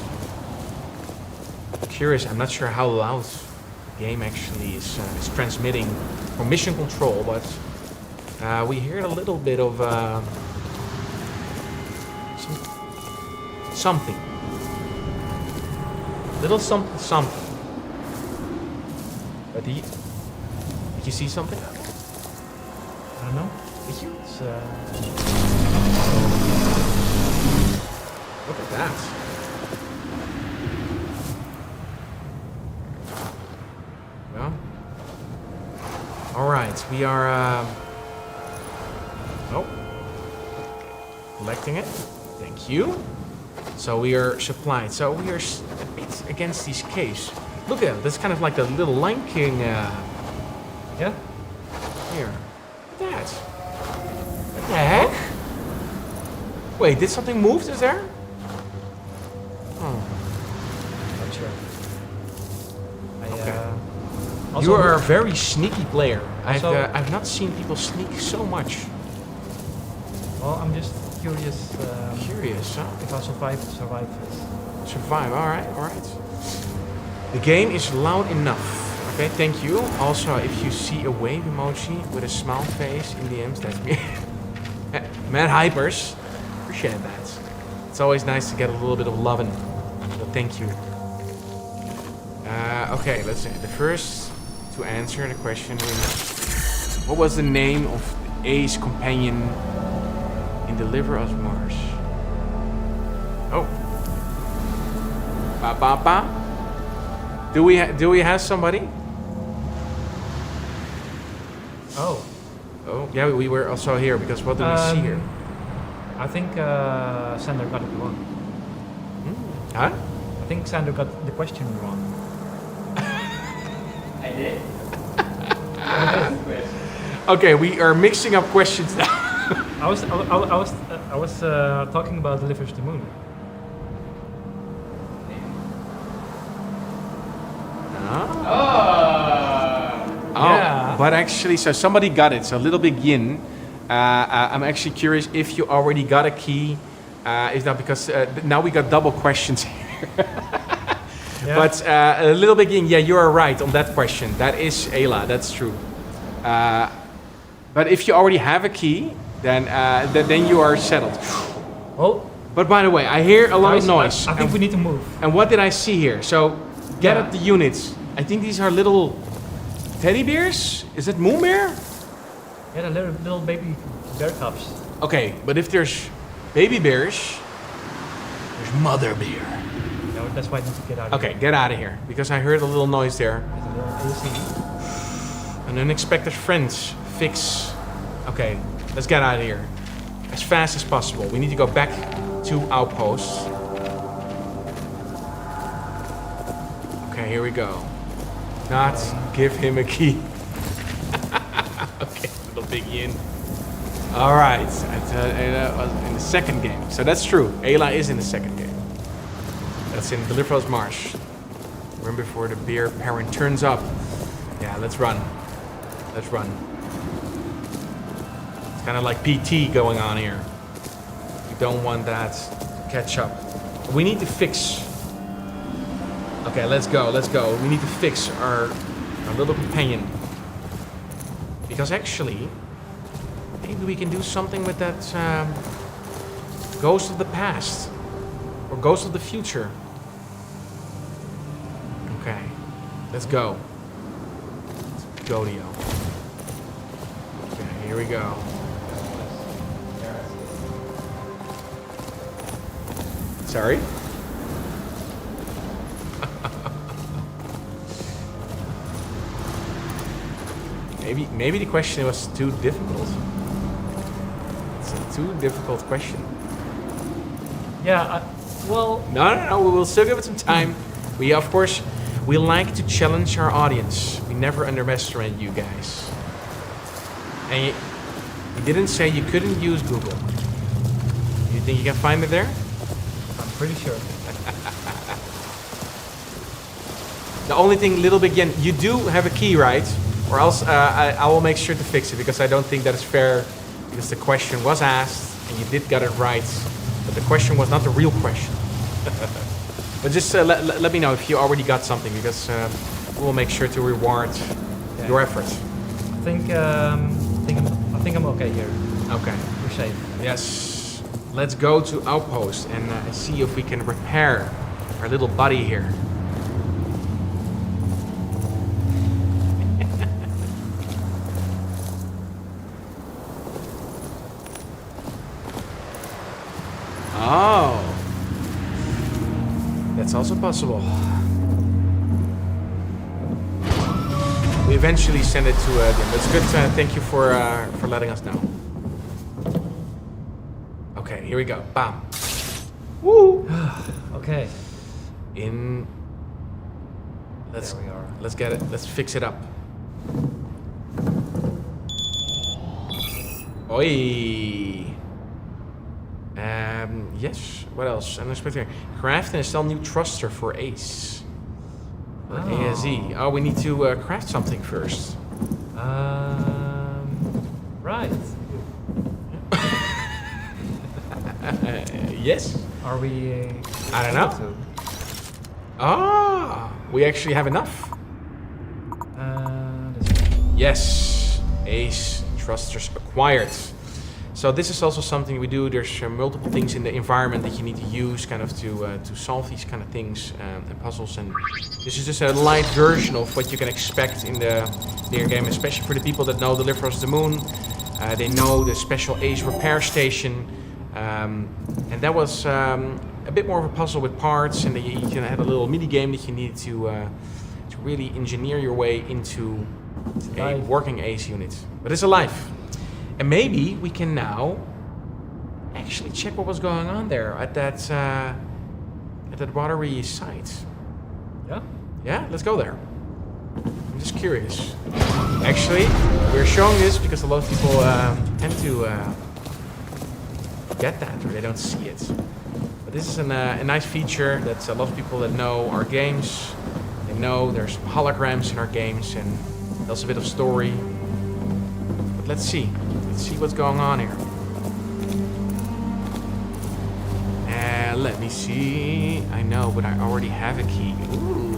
I'm curious, I'm not sure how loud the game actually is transmitting from mission control, but we heard a little bit of something. Little something. But did you see something? I don't know. Did you? It's Look at that. Well. Alright, we are collecting it. Thank you. So we are supplied. So we are a bit against these caves. Look at it. That's kind of like the little Lion King yeah. here. Look at that. What the heck? Wait, did something move? Is there? Oh. Not sure. Okay. Also, You are a very sneaky player. Also- I've not seen people sneak so much. Well, I'm just curious. Curious, huh? If I survive this. Survive, alright. The game is loud enough. Okay, thank you. Also, if you see a wave emoji with a smile face in the M's, that's me. Mad Hypers. Appreciate that. It's always nice to get a little bit of lovin'. So thank you. Okay, let's see. The first to answer the question, what was the name of A's companion in Deliver Us Mars? Oh. Ba. Do we have somebody? Oh. Oh, yeah, we were also here because what do we see here? I think Sander got it wrong. Huh? I think Sander got the question wrong. I did. Okay, we are mixing up questions now. I was talking about Delivers the Moon. Yeah. But actually, so somebody got it. So Little Big Yin. I'm actually curious if you already got a key. Is that because now we got double questions here? Yeah. But Little Big Yin, yeah, you are right on that question. That is Ayla, that's true. But if you already have a key, then you are settled. Oh. But by the way, I hear a lot of Guys, noise. I think we need to move. And what did I see here? So get Yeah. at the units. I think these are little teddy bears. Is it Moon Bear? Yeah, the little baby bear cubs. Okay, but if there's baby bears, there's mother bear. No, that's why I need to get out of Okay, here. get out of here because I heard a little noise there. There's a little AC. An unexpected friends fix. Okay, let's get out of here as fast as possible. We need to go back to outpost. Okay, here we go. Not give him a key. Okay, Little Big Yin. All right, Ayla was in the second game, so that's true. Ayla is in the second game. That's in Deliver Us Mars. Run before the bear parent turns up. Yeah, let's run. Let's run. It's kind of like PT going on here. We don't want that to catch up. We need to fix. Okay, let's go. Let's go. We need to fix our little companion. Because actually, maybe we can do something with that ghost of the past or ghost of the future. Okay, let's go. Let's go, Dio. Okay, here we go. Sorry? Maybe the question was too difficult. It's a too difficult question. Yeah, well... No, we will still give it some time. We, of course, we like to challenge our audience. We never underestimate you guys. And you didn't say you couldn't use Google. You think you can find it there? I'm pretty sure. The only thing, Little Big Yen, you do have a key, right? Or else I will make sure to fix it because I don't think that is fair because the question was asked and you did get it right, but the question was not the real question. But just let me know if you already got something because we'll make sure to reward your efforts. I think I'm okay here. Okay. We're safe. Yes. Let's go to Outpost and see if we can repair our little buddy here. Oh, that's also possible. We eventually send it to them. That's good. Thank you for letting us know. Okay, here we go. Bam. Woo. Okay. In. Let's. There we are. Let's get it. Let's fix it up. Oi. Yes. What else? Unexpected. Craft and install new thruster for Ace. For ASE. Oh, we need to craft something first. Right. Yes. Are we? I don't know. to? Ah, we actually have enough. Yes, Ace Thrusters acquired. So this is also something we do. There's multiple things in the environment that you need to use kind of to solve these kind of things and puzzles. And this is just a light version of what you can expect in the game, especially for the people that know Deliver Us the Moon. They know the special Ace repair station. And that was a bit more of a puzzle with parts, and you can have a little mini game that you need to really engineer your way into a working Ace unit. But it's alive. And maybe we can now actually check what was going on there at that watery site. Yeah. Yeah, let's go there. I'm just curious. Actually, we're showing this because a lot of people tend to get that, or they don't see it. But this is a nice feature that a lot of people that know our games, they know there's holograms in our games, and there's a bit of story. But let's see what's going on here. Let me see. I know, but I already have a key. Ooh.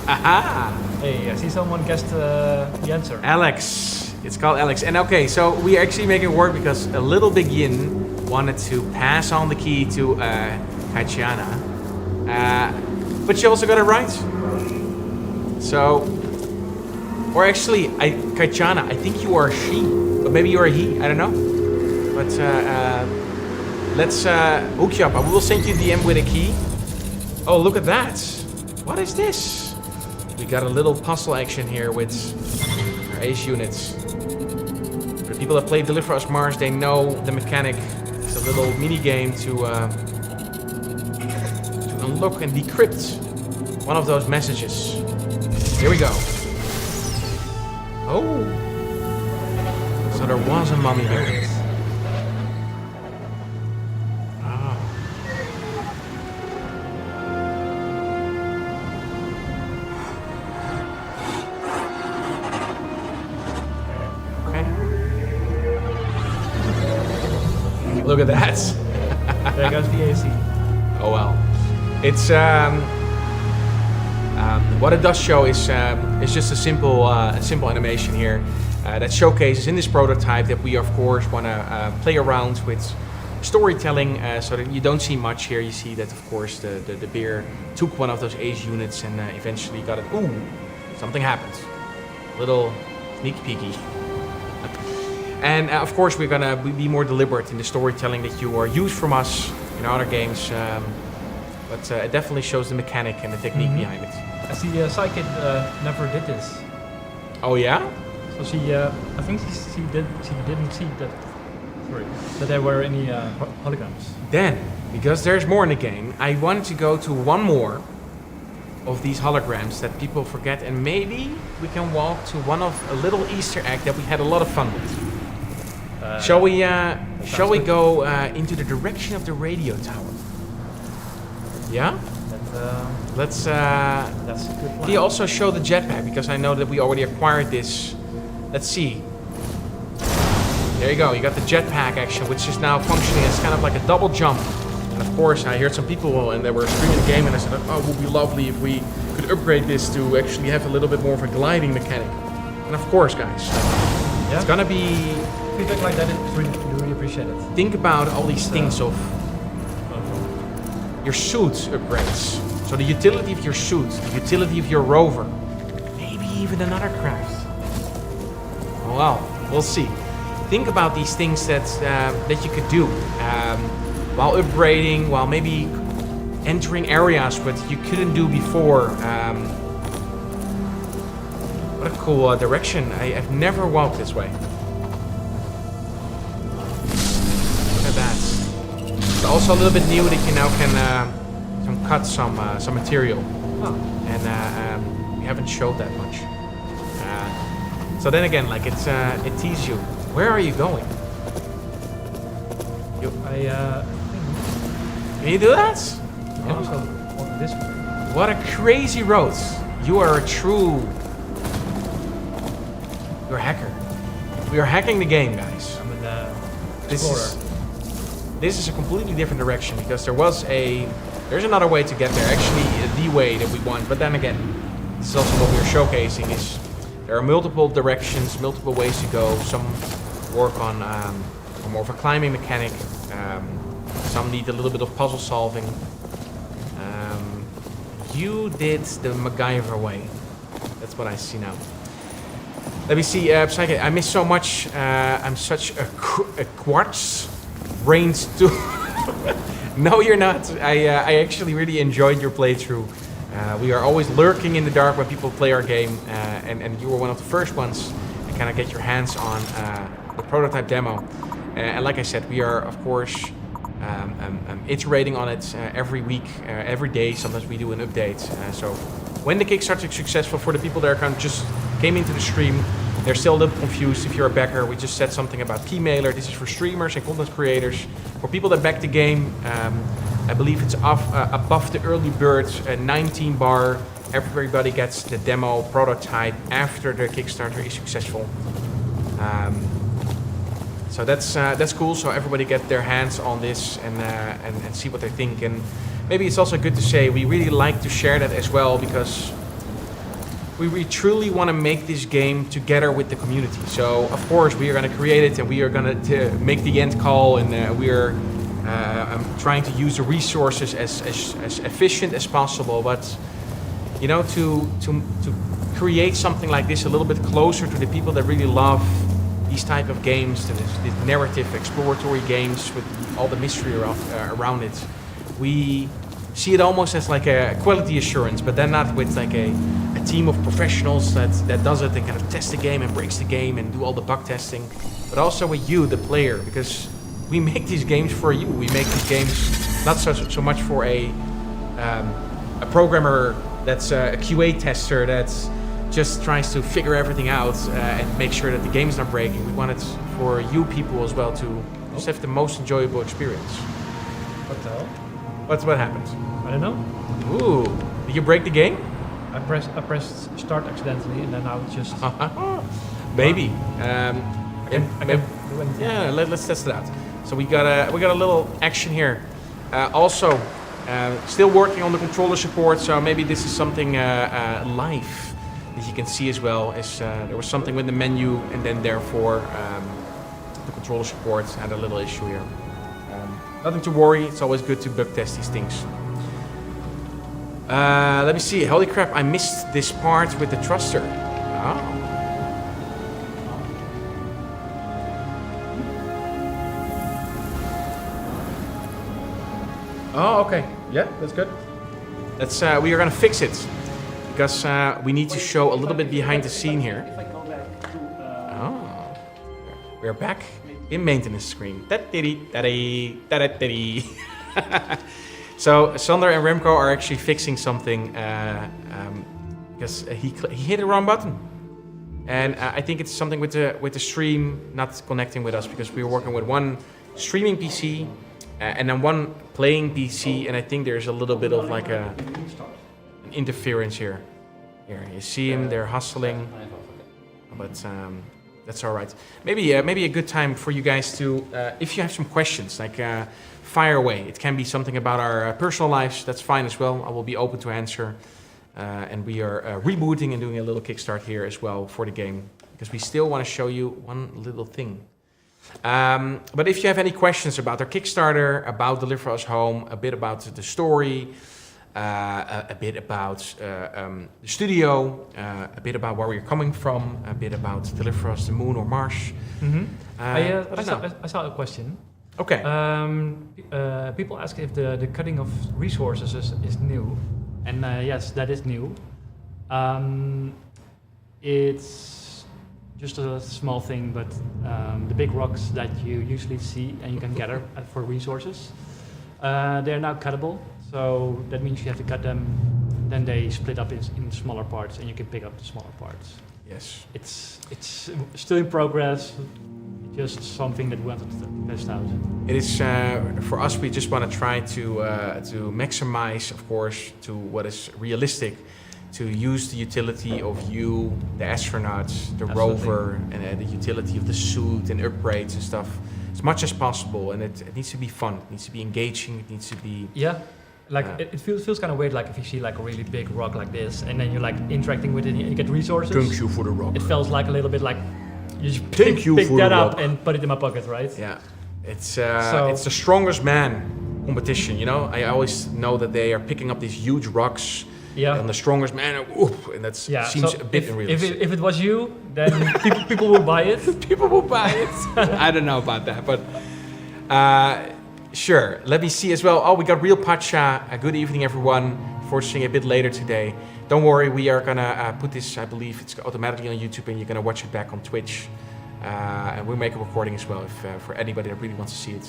Aha! Hey, I see someone guessed the answer. Alex. It's called Alex. And okay, so we actually make it work because a little big Yin wanted to pass on the key to Kaichiana. But she also got it right. So, or actually, Kaichiana, I think you are she, but maybe you are he, I don't know. But let's hook you up. I will send you a DM with a key. Oh, look at that. What is this? We got a little puzzle action here with our Ace units. For the people that play Deliver Us Mars, they know the mechanic. It's a little mini game to unlock and decrypt one of those messages. Here we go. Oh. So there was a mummy here. Look at that. There goes the AC. Oh well. It's what it does show is just a simple animation here that showcases in this prototype that we of course want to play around with storytelling so that you don't see much here. You see that of course the bear took one of those Ace units and eventually got it. Ooh, something happened. Little sneak peeky. And of course, we're gonna be more deliberate in the storytelling that you are used from us in other games. But it definitely shows the mechanic and the technique behind it. I see Psykid never did this. Oh yeah? So she, I think she didn't see that. Sorry, that there were any holograms. Then, because there's more in the game, I wanted to go to one more of these holograms that people forget, and maybe we can walk to one of a little Easter egg that we had a lot of fun with. Shall we go into the direction of the radio tower? Yeah? Let's That's a good one. can you also show the jetpack, because I know that we already acquired this. Let's see. There you go, you got the jetpack action, which is now functioning as kind of like a double jump. And of course, I heard some people and they were streaming the game and I said, oh, it would be lovely if we could upgrade this to actually have a little bit more of a gliding mechanic. And of course, guys, it's gonna be... Feedback like that is really appreciated. Think about all these things of your suit upgrades. So the utility of your suit, the utility of your rover, maybe even another craft. Well, we'll see. Think about these things that you could do while upgrading, while maybe entering areas that you couldn't do before. What a cool direction. I've never walked this way. Look at that. It's also a little bit new that you now can cut some material. Oh. And we haven't showed that much. So then again, like it teases you. Where are you going? Can you do that? I also want this one. What a crazy road. You are a true... You're a hacker. We are hacking the game, guys. I'm an This explorer. this is a completely different direction because there's another way to get there. Actually, the way that we want. But then again, this is also what we're showcasing. Is there are multiple directions, multiple ways to go. Some work on more of a climbing mechanic. Some need a little bit of puzzle solving. You did the MacGyver way. That's what I see now. Let me see, Psyche, I miss so much. I'm such a quartz brained too. No, you're not. I actually really enjoyed your playthrough. We are always lurking in the dark when people play our game, and you were one of the first ones to kind of get your hands on the prototype demo. And like I said, we are, of course, iterating on it every week, every day. Sometimes we do an update. So when the Kickstarter is successful, for the people that are kind of just came into the stream, they're still a little confused. If you're a backer, we just said something about Keymailer. This is for streamers and content creators. For people that back the game, I believe it's above the early bird, 19 bar. Everybody gets the demo prototype after the Kickstarter is successful. So that's cool. So everybody get their hands on this and see what they think. And maybe it's also good to say we really like to share that as well, because we truly want to make this game together with the community. So of course we are going to create it and we are going to make the end call, and we are trying to use the resources as efficient as possible. But you know, to create something like this a little bit closer to the people that really love these type of games, these narrative exploratory games with all the mystery around it, we see it almost as like a quality assurance, but then not with like a team of professionals that does it and kind of test the game and breaks the game and do all the bug testing, but also with you, the player, because we make these games for you. We make these games not so much for a programmer that's a QA tester that's just tries to figure everything out and make sure that the game's not breaking. We want it for you people as well to just have the most enjoyable experience. What the hell? What happened? I don't know. Ooh, did you break the game? I pressed start accidentally, and then now it's just. Maybe. I can do anything. Yeah, let's test it out. So we got a little action here. Also, still working on the controller support. So maybe this is something live that you can see as well. Is there was something with the menu, and then therefore the controller support had a little issue here. Nothing to worry. It's always good to bug test these things. Let me see. Holy crap! I missed this part with the thruster. Oh. Oh, okay. Yeah, that's good. That's we are gonna fix it because we need to show a little bit behind the scene here. Oh, we're back in maintenance screen. So Sander and Remco are actually fixing something because he hit the wrong button, and I think it's something with the stream not connecting with us, because we were working with one streaming PC and then one playing PC, and I think there's a little bit of like an interference here. Here you see him, they're hustling, but that's all right. Maybe a good time for you guys to, if you have some questions, like fire away. It can be something about our personal lives. That's fine as well. I will be open to answer. And we are rebooting and doing a little kickstart here as well for the game, because we still want to show you one little thing. But if you have any questions about our Kickstarter, about Deliver Us Home, a bit about the story, a bit about the studio, a bit about where we're coming from, a bit about Deliver Us the Moon or Mars. Mm-hmm. I saw a question. Okay. People ask if the cutting of resources is new, and yes, that is new. It's just a small thing, but the big rocks that you usually see and you can gather for resources, they're now cuttable. So that means you have to cut them, then they split up in smaller parts, and you can pick up the smaller parts. Yes. It's still in progress. Just something that we wanted to test out. It is for us. We just want to try to maximize, of course, to what is realistic. To use the utility of you, the astronauts, the rover, and the utility of the suit and upgrades and stuff. as much as possible, and it needs to be fun. It needs to be engaging. It needs to be Like it feels kind of weird. Like if you see like a really big rock like this, and then you're like interacting with it, and you get resources. Thank you for the rock. It feels like a little bit like you just Thank you pick for that the up rock. and put it in my pocket, right? Yeah, it's the strongest man competition. You know, I always know that they are picking up these huge rocks. Yeah. And the strongest man, and that seems so a bit unrealistic. If it was you, then people would buy it. People will buy it. I don't know about that, but sure. Let me see as well. Oh, we got Real Pacha. Good evening, everyone. Fortunately, a bit later today. Don't worry, we are gonna put this. I believe it's automatically on YouTube, and you're gonna watch it back on Twitch. And we'll make a recording as well if for anybody that really wants to see it.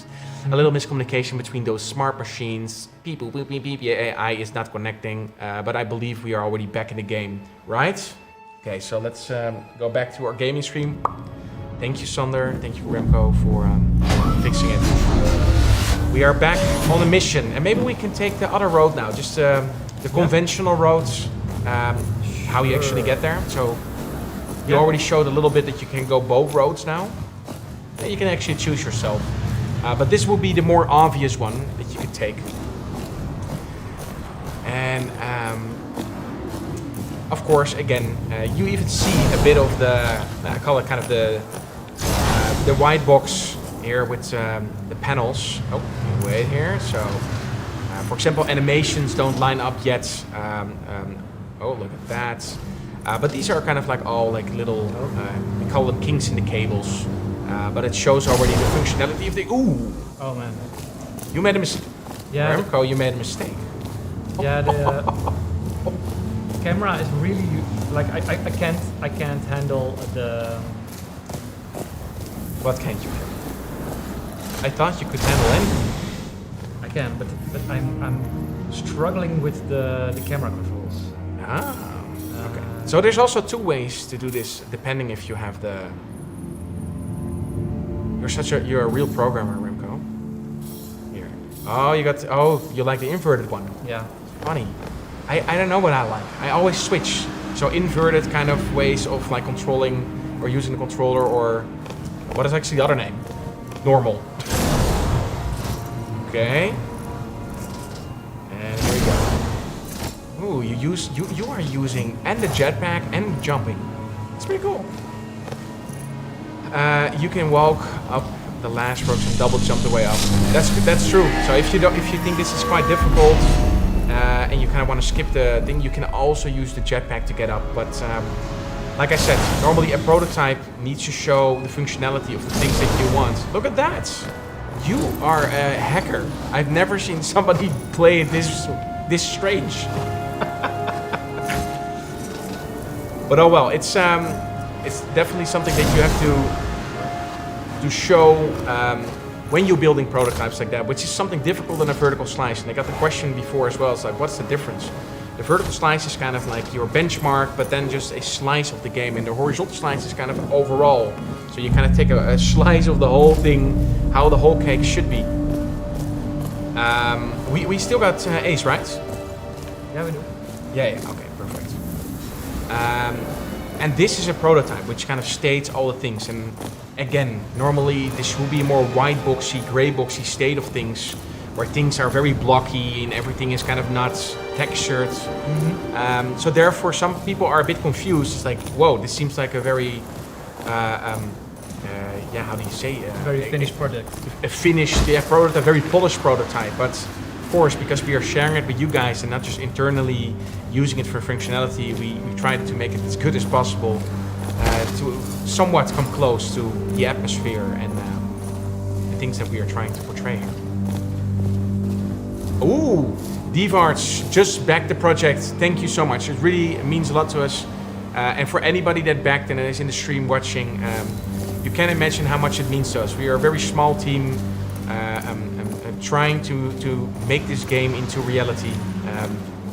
A little miscommunication between those smart machines. Beep, boop, beep, beep, beep. Yeah, AI is not connecting, but I believe we are already back in the game, right? Okay, so let's go back to our gaming stream. Thank you, Sander. Thank you, Remco, for fixing it. We are back on a mission, and maybe we can take the other road now, just the conventional roads, how you actually get there. So you already showed a little bit that you can go both roads now. You can actually choose yourself, but this will be the more obvious one that you could take. And of course, again, you even see a bit of the, I call it kind of the white box here with the panels. Oh, wait here. So, for example, animations don't line up yet. Oh, look at that. But these are kind of like all like little, we call them kinks in the cables. But it shows already the functionality of the, ooh. Oh man. You made a mistake. Yeah. Remco, you made a mistake. Yeah, the camera is really like I can't handle the. What can't you handle? I thought you could handle anything. I can, but I'm struggling with the camera controls. Ah, okay. So there's also two ways to do this, depending if you have the. You're a real programmer, Remco. Here. Oh, you like the inverted one. Yeah. Funny. I don't know what I like. I always switch. So inverted kind of ways of like controlling or using the controller, or what is actually the other name? Normal. Okay. And here we go. Ooh, you are using and the jetpack and jumping. It's pretty cool. You can walk up the last ropes and double jump the way up. That's true. So if you think this is quite difficult and you kind of want to skip the thing, you can also use the jetpack to get up. But like I said, normally a prototype needs to show the functionality of the things that you want. Look at that. You are a hacker. I've never seen somebody play it this strange. But oh well, it's definitely something that you have to show when you're building prototypes like that, which is something difficult than a vertical slice. And I got the question before as well. It's like, what's the difference? The vertical slice is kind of like your benchmark, but then just a slice of the game. And the horizontal slice is kind of overall. So you kind of take a slice of the whole thing, how the whole cake should be. We still got Ace, right? Yeah, we do. Yeah, okay, perfect. And this is a prototype which kind of states all the things. And again, normally this will be a more white boxy, gray boxy state of things, where things are very blocky and everything is kind of not textured. Mm-hmm. So therefore, some people are a bit confused. It's like, whoa, this seems like a very, how do you say? Very finished product. A finished prototype, very polished prototype. But of course, because we are sharing it with you guys and not just internally using it for functionality, we tried to make it as good as possible to somewhat come close to the atmosphere and the things that we are trying to portray here. Ooh, Divarts just backed the project. Thank you so much. It really means a lot to us. And for anybody that backed and is in the stream watching, you can imagine how much it means to us. We are a very small team trying to make this game into reality.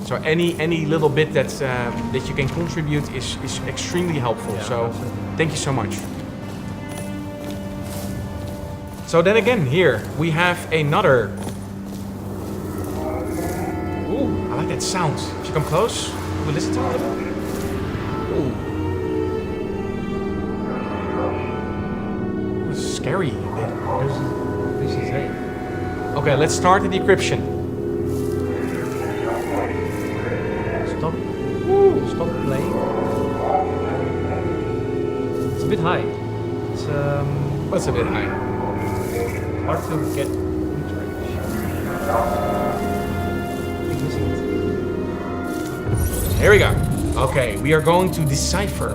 So any little bit that you can contribute is extremely helpful. Yeah, so absolutely. Thank you so much. So then again, here we have another. Ooh, I like that sound. If you come close, we listen to it. Ooh, it's scary a bit. This is it. Okay, let's start the decryption. Stop. Stop playing. It's a bit high. It's What's a bit high? hard to get. Here we go. Okay, we are going to decipher.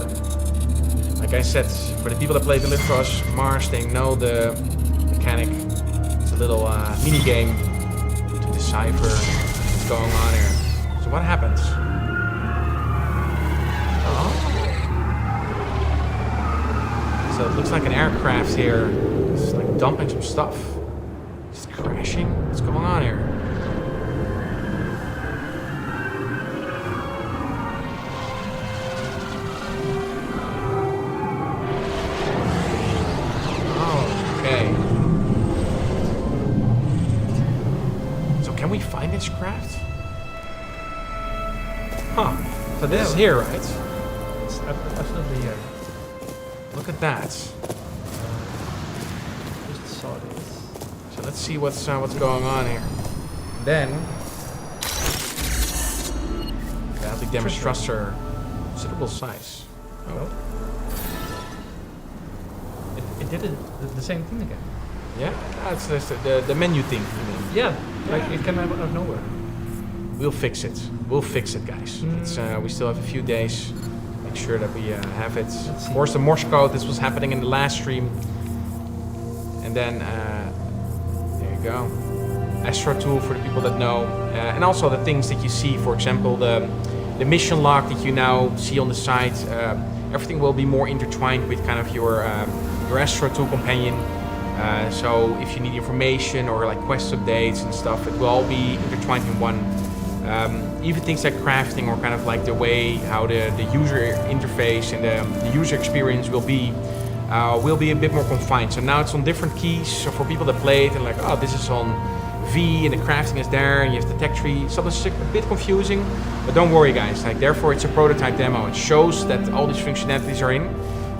Like I said, for the people that play Deliver Us Mars, they know the mechanic. It's a little mini game to decipher what's going on here. So what happens? Oh. So it looks like an aircraft here. It's like dumping some stuff. It's crashing. What's going on here? Can we find this craft? Huh. So this is here, right? It's absolutely here. Look at that. Just saw this. So let's see what's going on here. Then, the damage thruster, considerable size. Oh. It did the same thing again. Yeah, that's the menu thing. You mean? Yeah, like it came out of nowhere. We'll fix it. We'll fix it, guys. It's we still have a few days. Make sure that we have it. Of course, the Morse code. This was happening in the last stream. And then there you go. Astro tool for the people that know, and also the things that you see. For example, the mission log that you now see on the side. Everything will be more intertwined with kind of your Astro tool companion. So if you need information or like quest updates and stuff, it will all be intertwined in one. Even things like crafting or kind of like the way how the user interface and the user experience will be a bit more confined. So now it's on different keys. So for people that play it and like, oh, this is on V and the crafting is there and you have the tech tree. Sometimes it's a bit confusing, but don't worry, guys. Like therefore, it's a prototype demo. It shows that all these functionalities are in.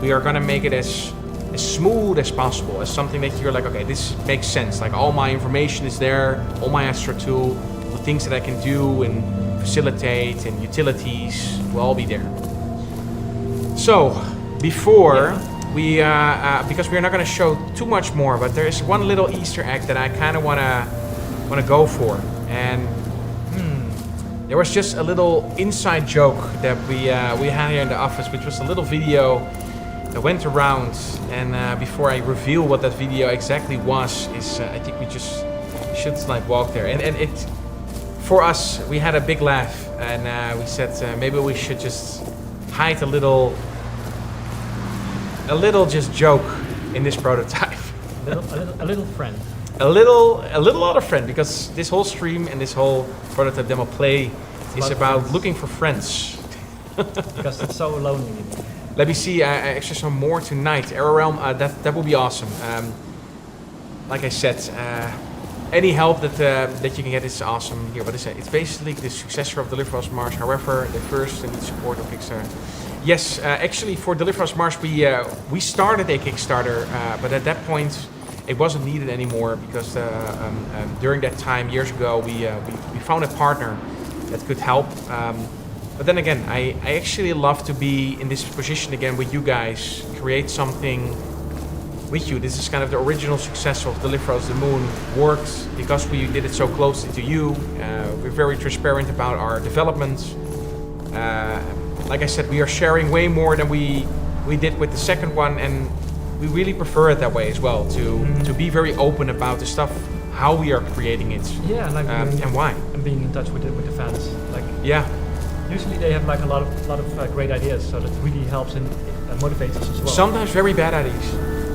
We are gonna make it as smooth as possible, as something that you're like, okay, this makes sense. Like all my information is there, all my Astro tool, the things that I can do and facilitate and utilities will all be there. So before we, because we're not going to show too much more, but there is one little Easter egg that I kind of want to go for, and there was just a little inside joke that we had here in the office, which was a little video that went around, and before I reveal what that video exactly was, I think we just should like walk there. And it, for us, we had a big laugh, and we said maybe we should just hide a little just joke in this prototype. A little friend. A little other friend, because this whole stream and this whole prototype demo play is about friends. Looking for friends. Because it's so lonely. Let me see, actually some more tonight. Arrow Realm, that would be awesome. Like I said, any help that you can get is awesome. Here, what is it? It's basically the successor of Deliver Us Mars. However, the first and support of Kickstarter. Yes, actually for Deliver Us Mars, we started a Kickstarter, but at that point it wasn't needed anymore because during that time, years ago, we found a partner that could help. But then again, I actually love to be in this position again with you guys, create something with you. This is kind of the original success of Deliver Us the Moon worked because we did it so closely to you. We're very transparent about our development. Like I said, we are sharing way more than we did with the second one, and we really prefer it that way as well, to be very open about the stuff, how we are creating it, yeah, like and why. And being in touch with the fans. Like yeah. Usually they have like a lot of great ideas, so that really helps and motivates us as well. Sometimes very bad ideas,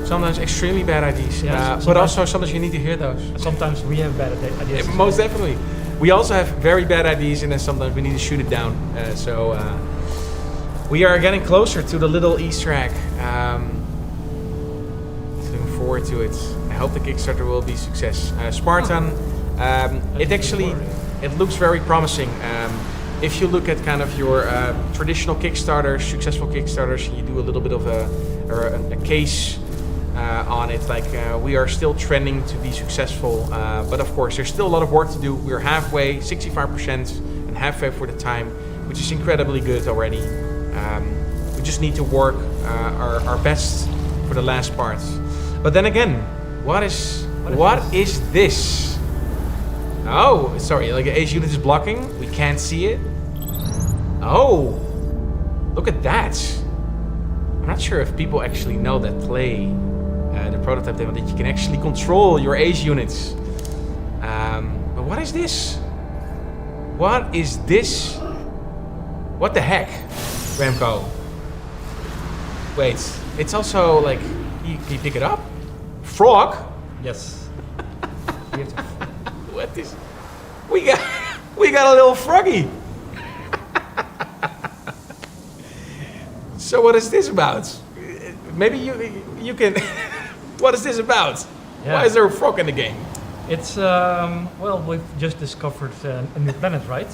sometimes extremely bad ideas, yeah, but also sometimes you need to hear those. Sometimes we have bad ideas. Most definitely. We also have very bad ideas, and then sometimes we need to shoot it down. So we are getting closer to the little Easter egg. Looking forward to it. I hope the Kickstarter will be a success. Spartan, it looks very promising. If you look at kind of your traditional Kickstarters, successful Kickstarters, and you do a little bit of a case on it. Like we are still trending to be successful, but of course there's still a lot of work to do. We're halfway, 65%, and halfway for the time, which is incredibly good already. We just need to work our best for the last part. But then again, what is this? Oh, sorry, like the Ace unit is blocking. We can't see it. Oh, look at that. I'm not sure if people actually know that play the prototype demo that you can actually control your Ace units. But what is this? What is this? What the heck, Remco? Wait, it's also like, can you pick it up? Frog? Yes. What is? We got a little froggy. So what is this about? Maybe you can. What is this about? Yeah. Why is there a frog in the game? It's well, we've just discovered a new planet, right?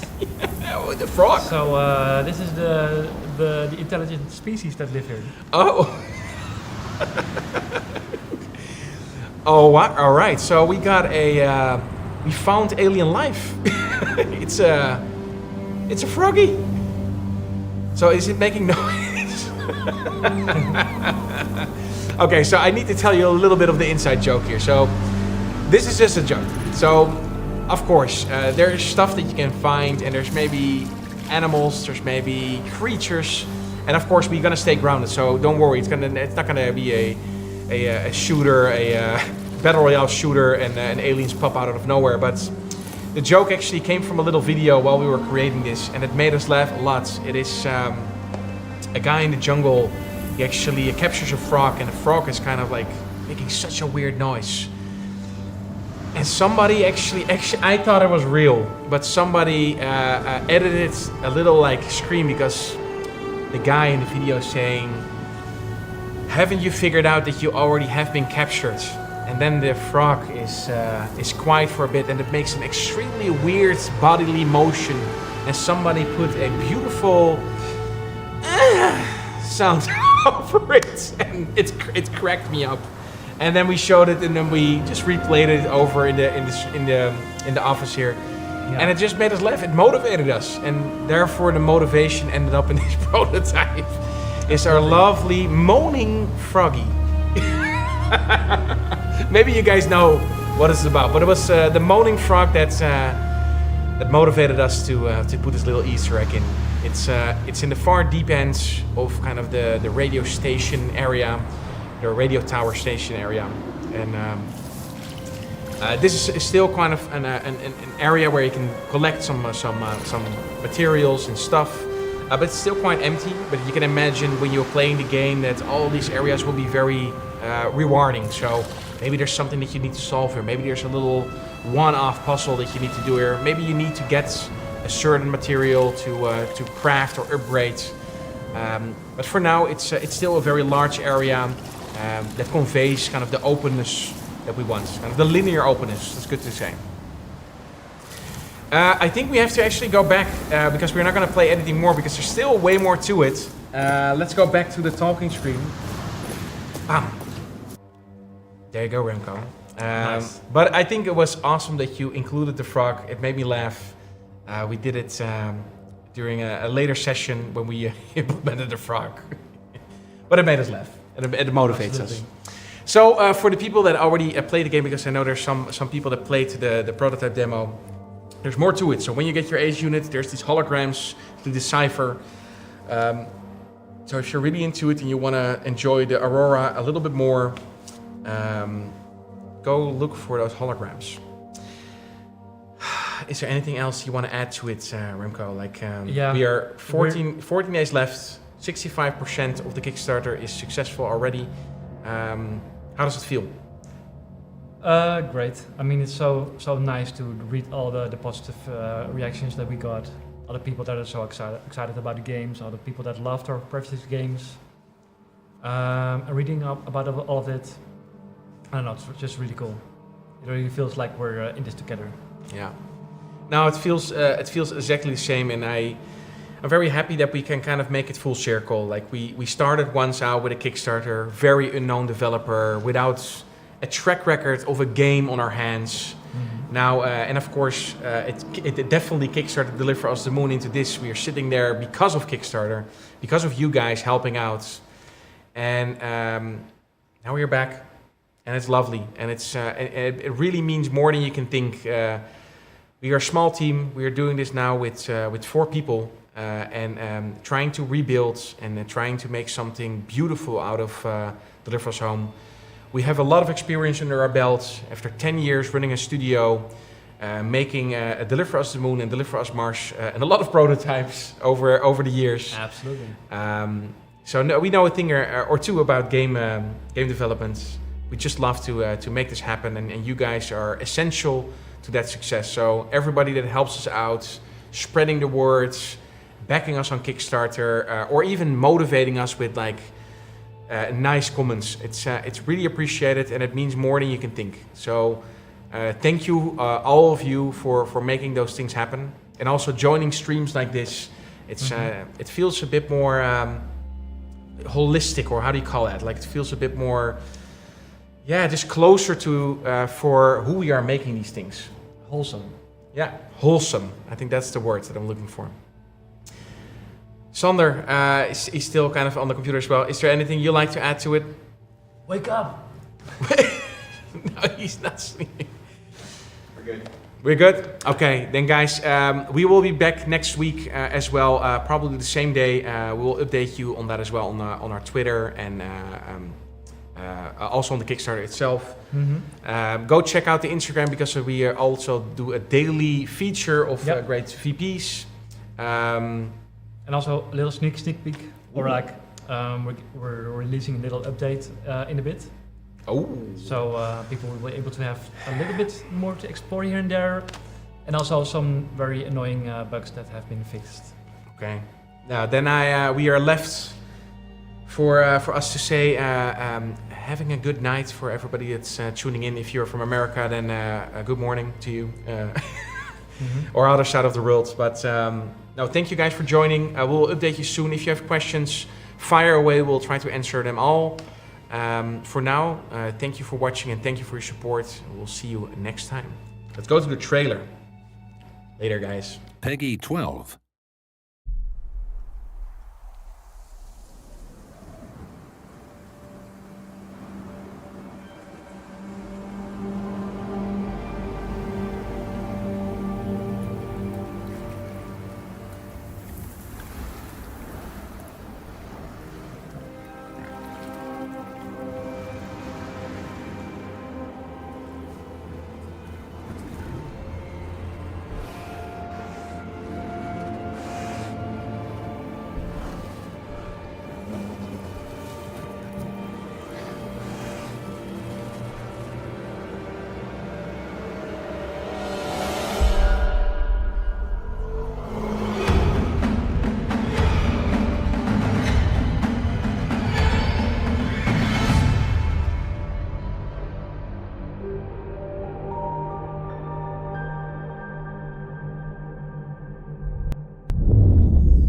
Oh, the frog. So this is the intelligent species that live here. Oh. Oh, what? All right. So we got we found alien life. It's a froggy. So is it making noise? Okay, so I need to tell you a little bit of the inside joke here. So this is just a joke. So of course there's stuff that you can find, and there's maybe animals, there's maybe creatures, and of course we're gonna stay grounded. So don't worry, it's not gonna be a shooter, a battle royale shooter, and aliens pop out of nowhere. But the joke actually came from a little video while we were creating this, and it made us laugh a lot. It is a guy in the jungle. He actually captures a frog, and the frog is kind of like making such a weird noise. And somebody actually, I thought it was real, but somebody edited a little like scream, because the guy in the video is saying, "Haven't you figured out that you already have been captured?" And then the frog is quiet for a bit, and it makes an extremely weird bodily motion, and somebody put a beautiful sound over it, and it cracked me up. And then we showed it, and then we just replayed it over in the office here, and it just made us laugh. It motivated us, and therefore the motivation ended up in this prototype. Is our lovely moaning froggy. Maybe you guys know what it's about, but it was the moaning frog that motivated us to put this little Easter egg in. It's in the far deep ends of kind of the radio station area, the radio tower station area, and this is still kind of an area where you can collect some materials and stuff, but it's still quite empty. But you can imagine when you're playing the game that all these areas will be very rewarding. So maybe there's something that you need to solve here. Maybe there's a little one-off puzzle that you need to do here. Maybe you need to get a certain material to craft or upgrade. But for now, it's still a very large area that conveys kind of the openness that we want, kind of the linear openness. That's good to say. I think we have to actually go back because we're not going to play anything more, because there's still way more to it. Let's go back to the talking screen. Bam. There you go, Remco. Nice. But I think it was awesome that you included the frog. It made me laugh. We did it during a later session when we implemented the frog. But it made us laugh, and it motivates us. So for the people that already played the game, because I know there's some people that played the prototype demo, there's more to it. So when you get your Ace unit, there's these holograms to decipher. So if you're really into it and you want to enjoy the Aurora a little bit more, go look for those holograms. Is there anything else you want to add to it, Remco? Like, Yeah. we are 14 days left. 65% of the Kickstarter is successful already. How does it feel? Great. I mean, it's so nice to read all the positive reactions that we got. Other people that are so excited about the games, other people that loved our previous games. And reading up about all of it, I don't know, it's just really cool. It really feels like we're in this together. Yeah. Now it feels exactly the same, and I'm very happy that we can kind of make it full circle. Like we started once out with a Kickstarter, very unknown developer, without a track record of a game on our hands. Now, and of course, it definitely Kickstarter Deliver Us the Moon into this. We are sitting there because of Kickstarter, because of you guys helping out. And now we're back, and it's lovely. And it really means more than you can think. We are a small team. We are doing this now with 4 people and trying to rebuild and trying to make something beautiful out of Deliver Us Home. We have a lot of experience under our belts. After 10 years running a studio, making Deliver Us the Moon and Deliver Us Mars, and a lot of prototypes over the years. Absolutely. So we know a thing or two about game development. We just love to make this happen, and you guys are essential to that success. So everybody that helps us out, spreading the words, backing us on Kickstarter, or even motivating us with nice comments. It's really appreciated, and it means more than you can think. So thank you, all of you, for making those things happen, and also joining streams like this. It feels a bit more holistic, or how do you call that? Like, it feels a bit more, just closer to for who we are making these things. Wholesome. Yeah, wholesome. I think that's the word that I'm looking for. Sander is still kind of on the computer as well. Is there anything you'd like to add to it? Wake up! No, he's not sleeping. We're good. We're good? Okay, then guys, we will be back next week as well, probably the same day. We will update you on that as well on our Twitter and also on the Kickstarter itself. Go check out the Instagram, because we also do a daily feature of great VPs. And also a little sneak peek, or we're releasing a little update in a bit. Oh. So people will be able to have a little bit more to explore here and there, and also some very annoying bugs that have been fixed. Okay. Now then, we are left for us to say having a good night for everybody that's tuning in. If you're from America, then good morning to you, or other side of the world. But no, thank you guys for joining. We'll update you soon. If you have questions, fire away. We'll try to answer them all. For now, thank you for watching, and thank you for your support. We'll see you next time. Let's go to the trailer. Later, guys. Peggy 12.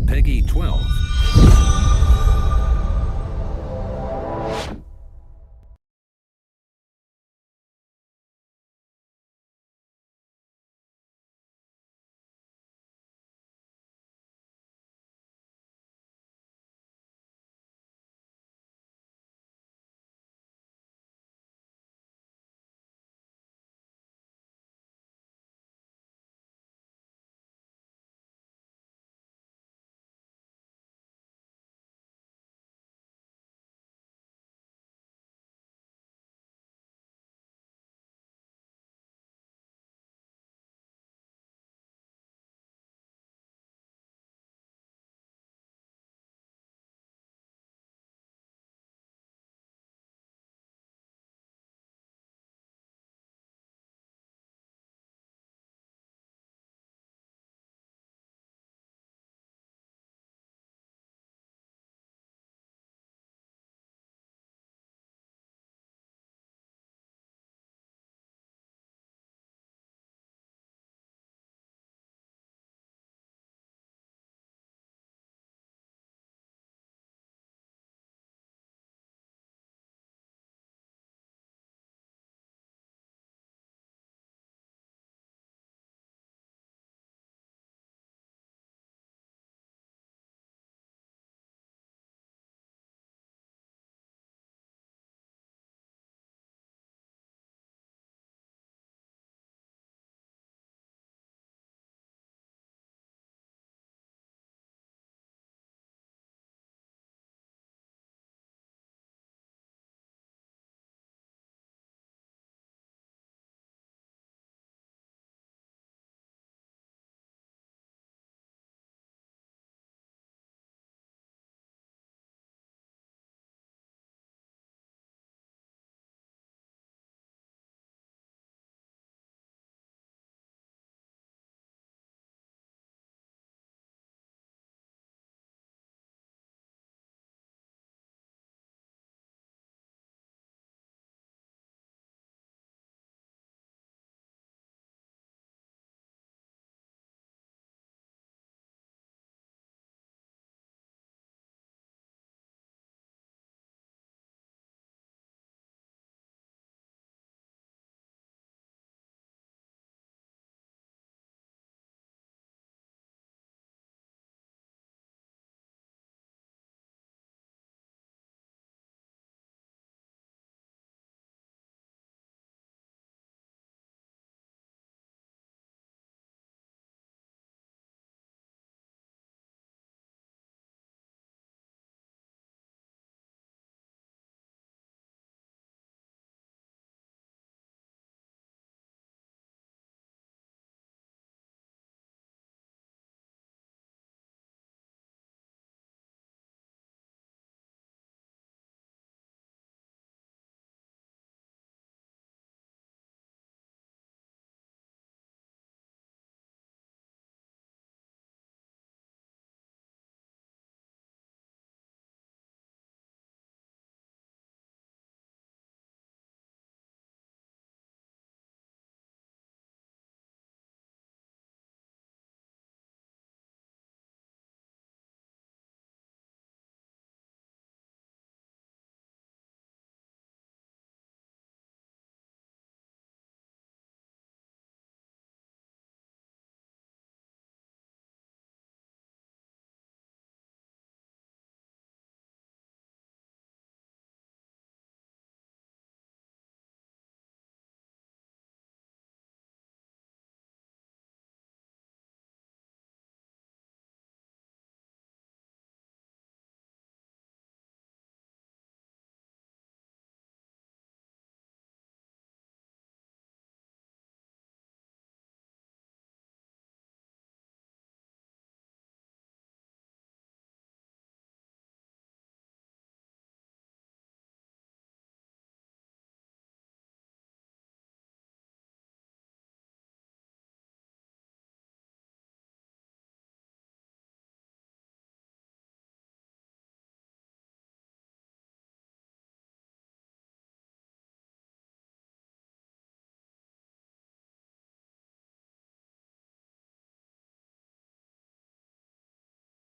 Peggy 12.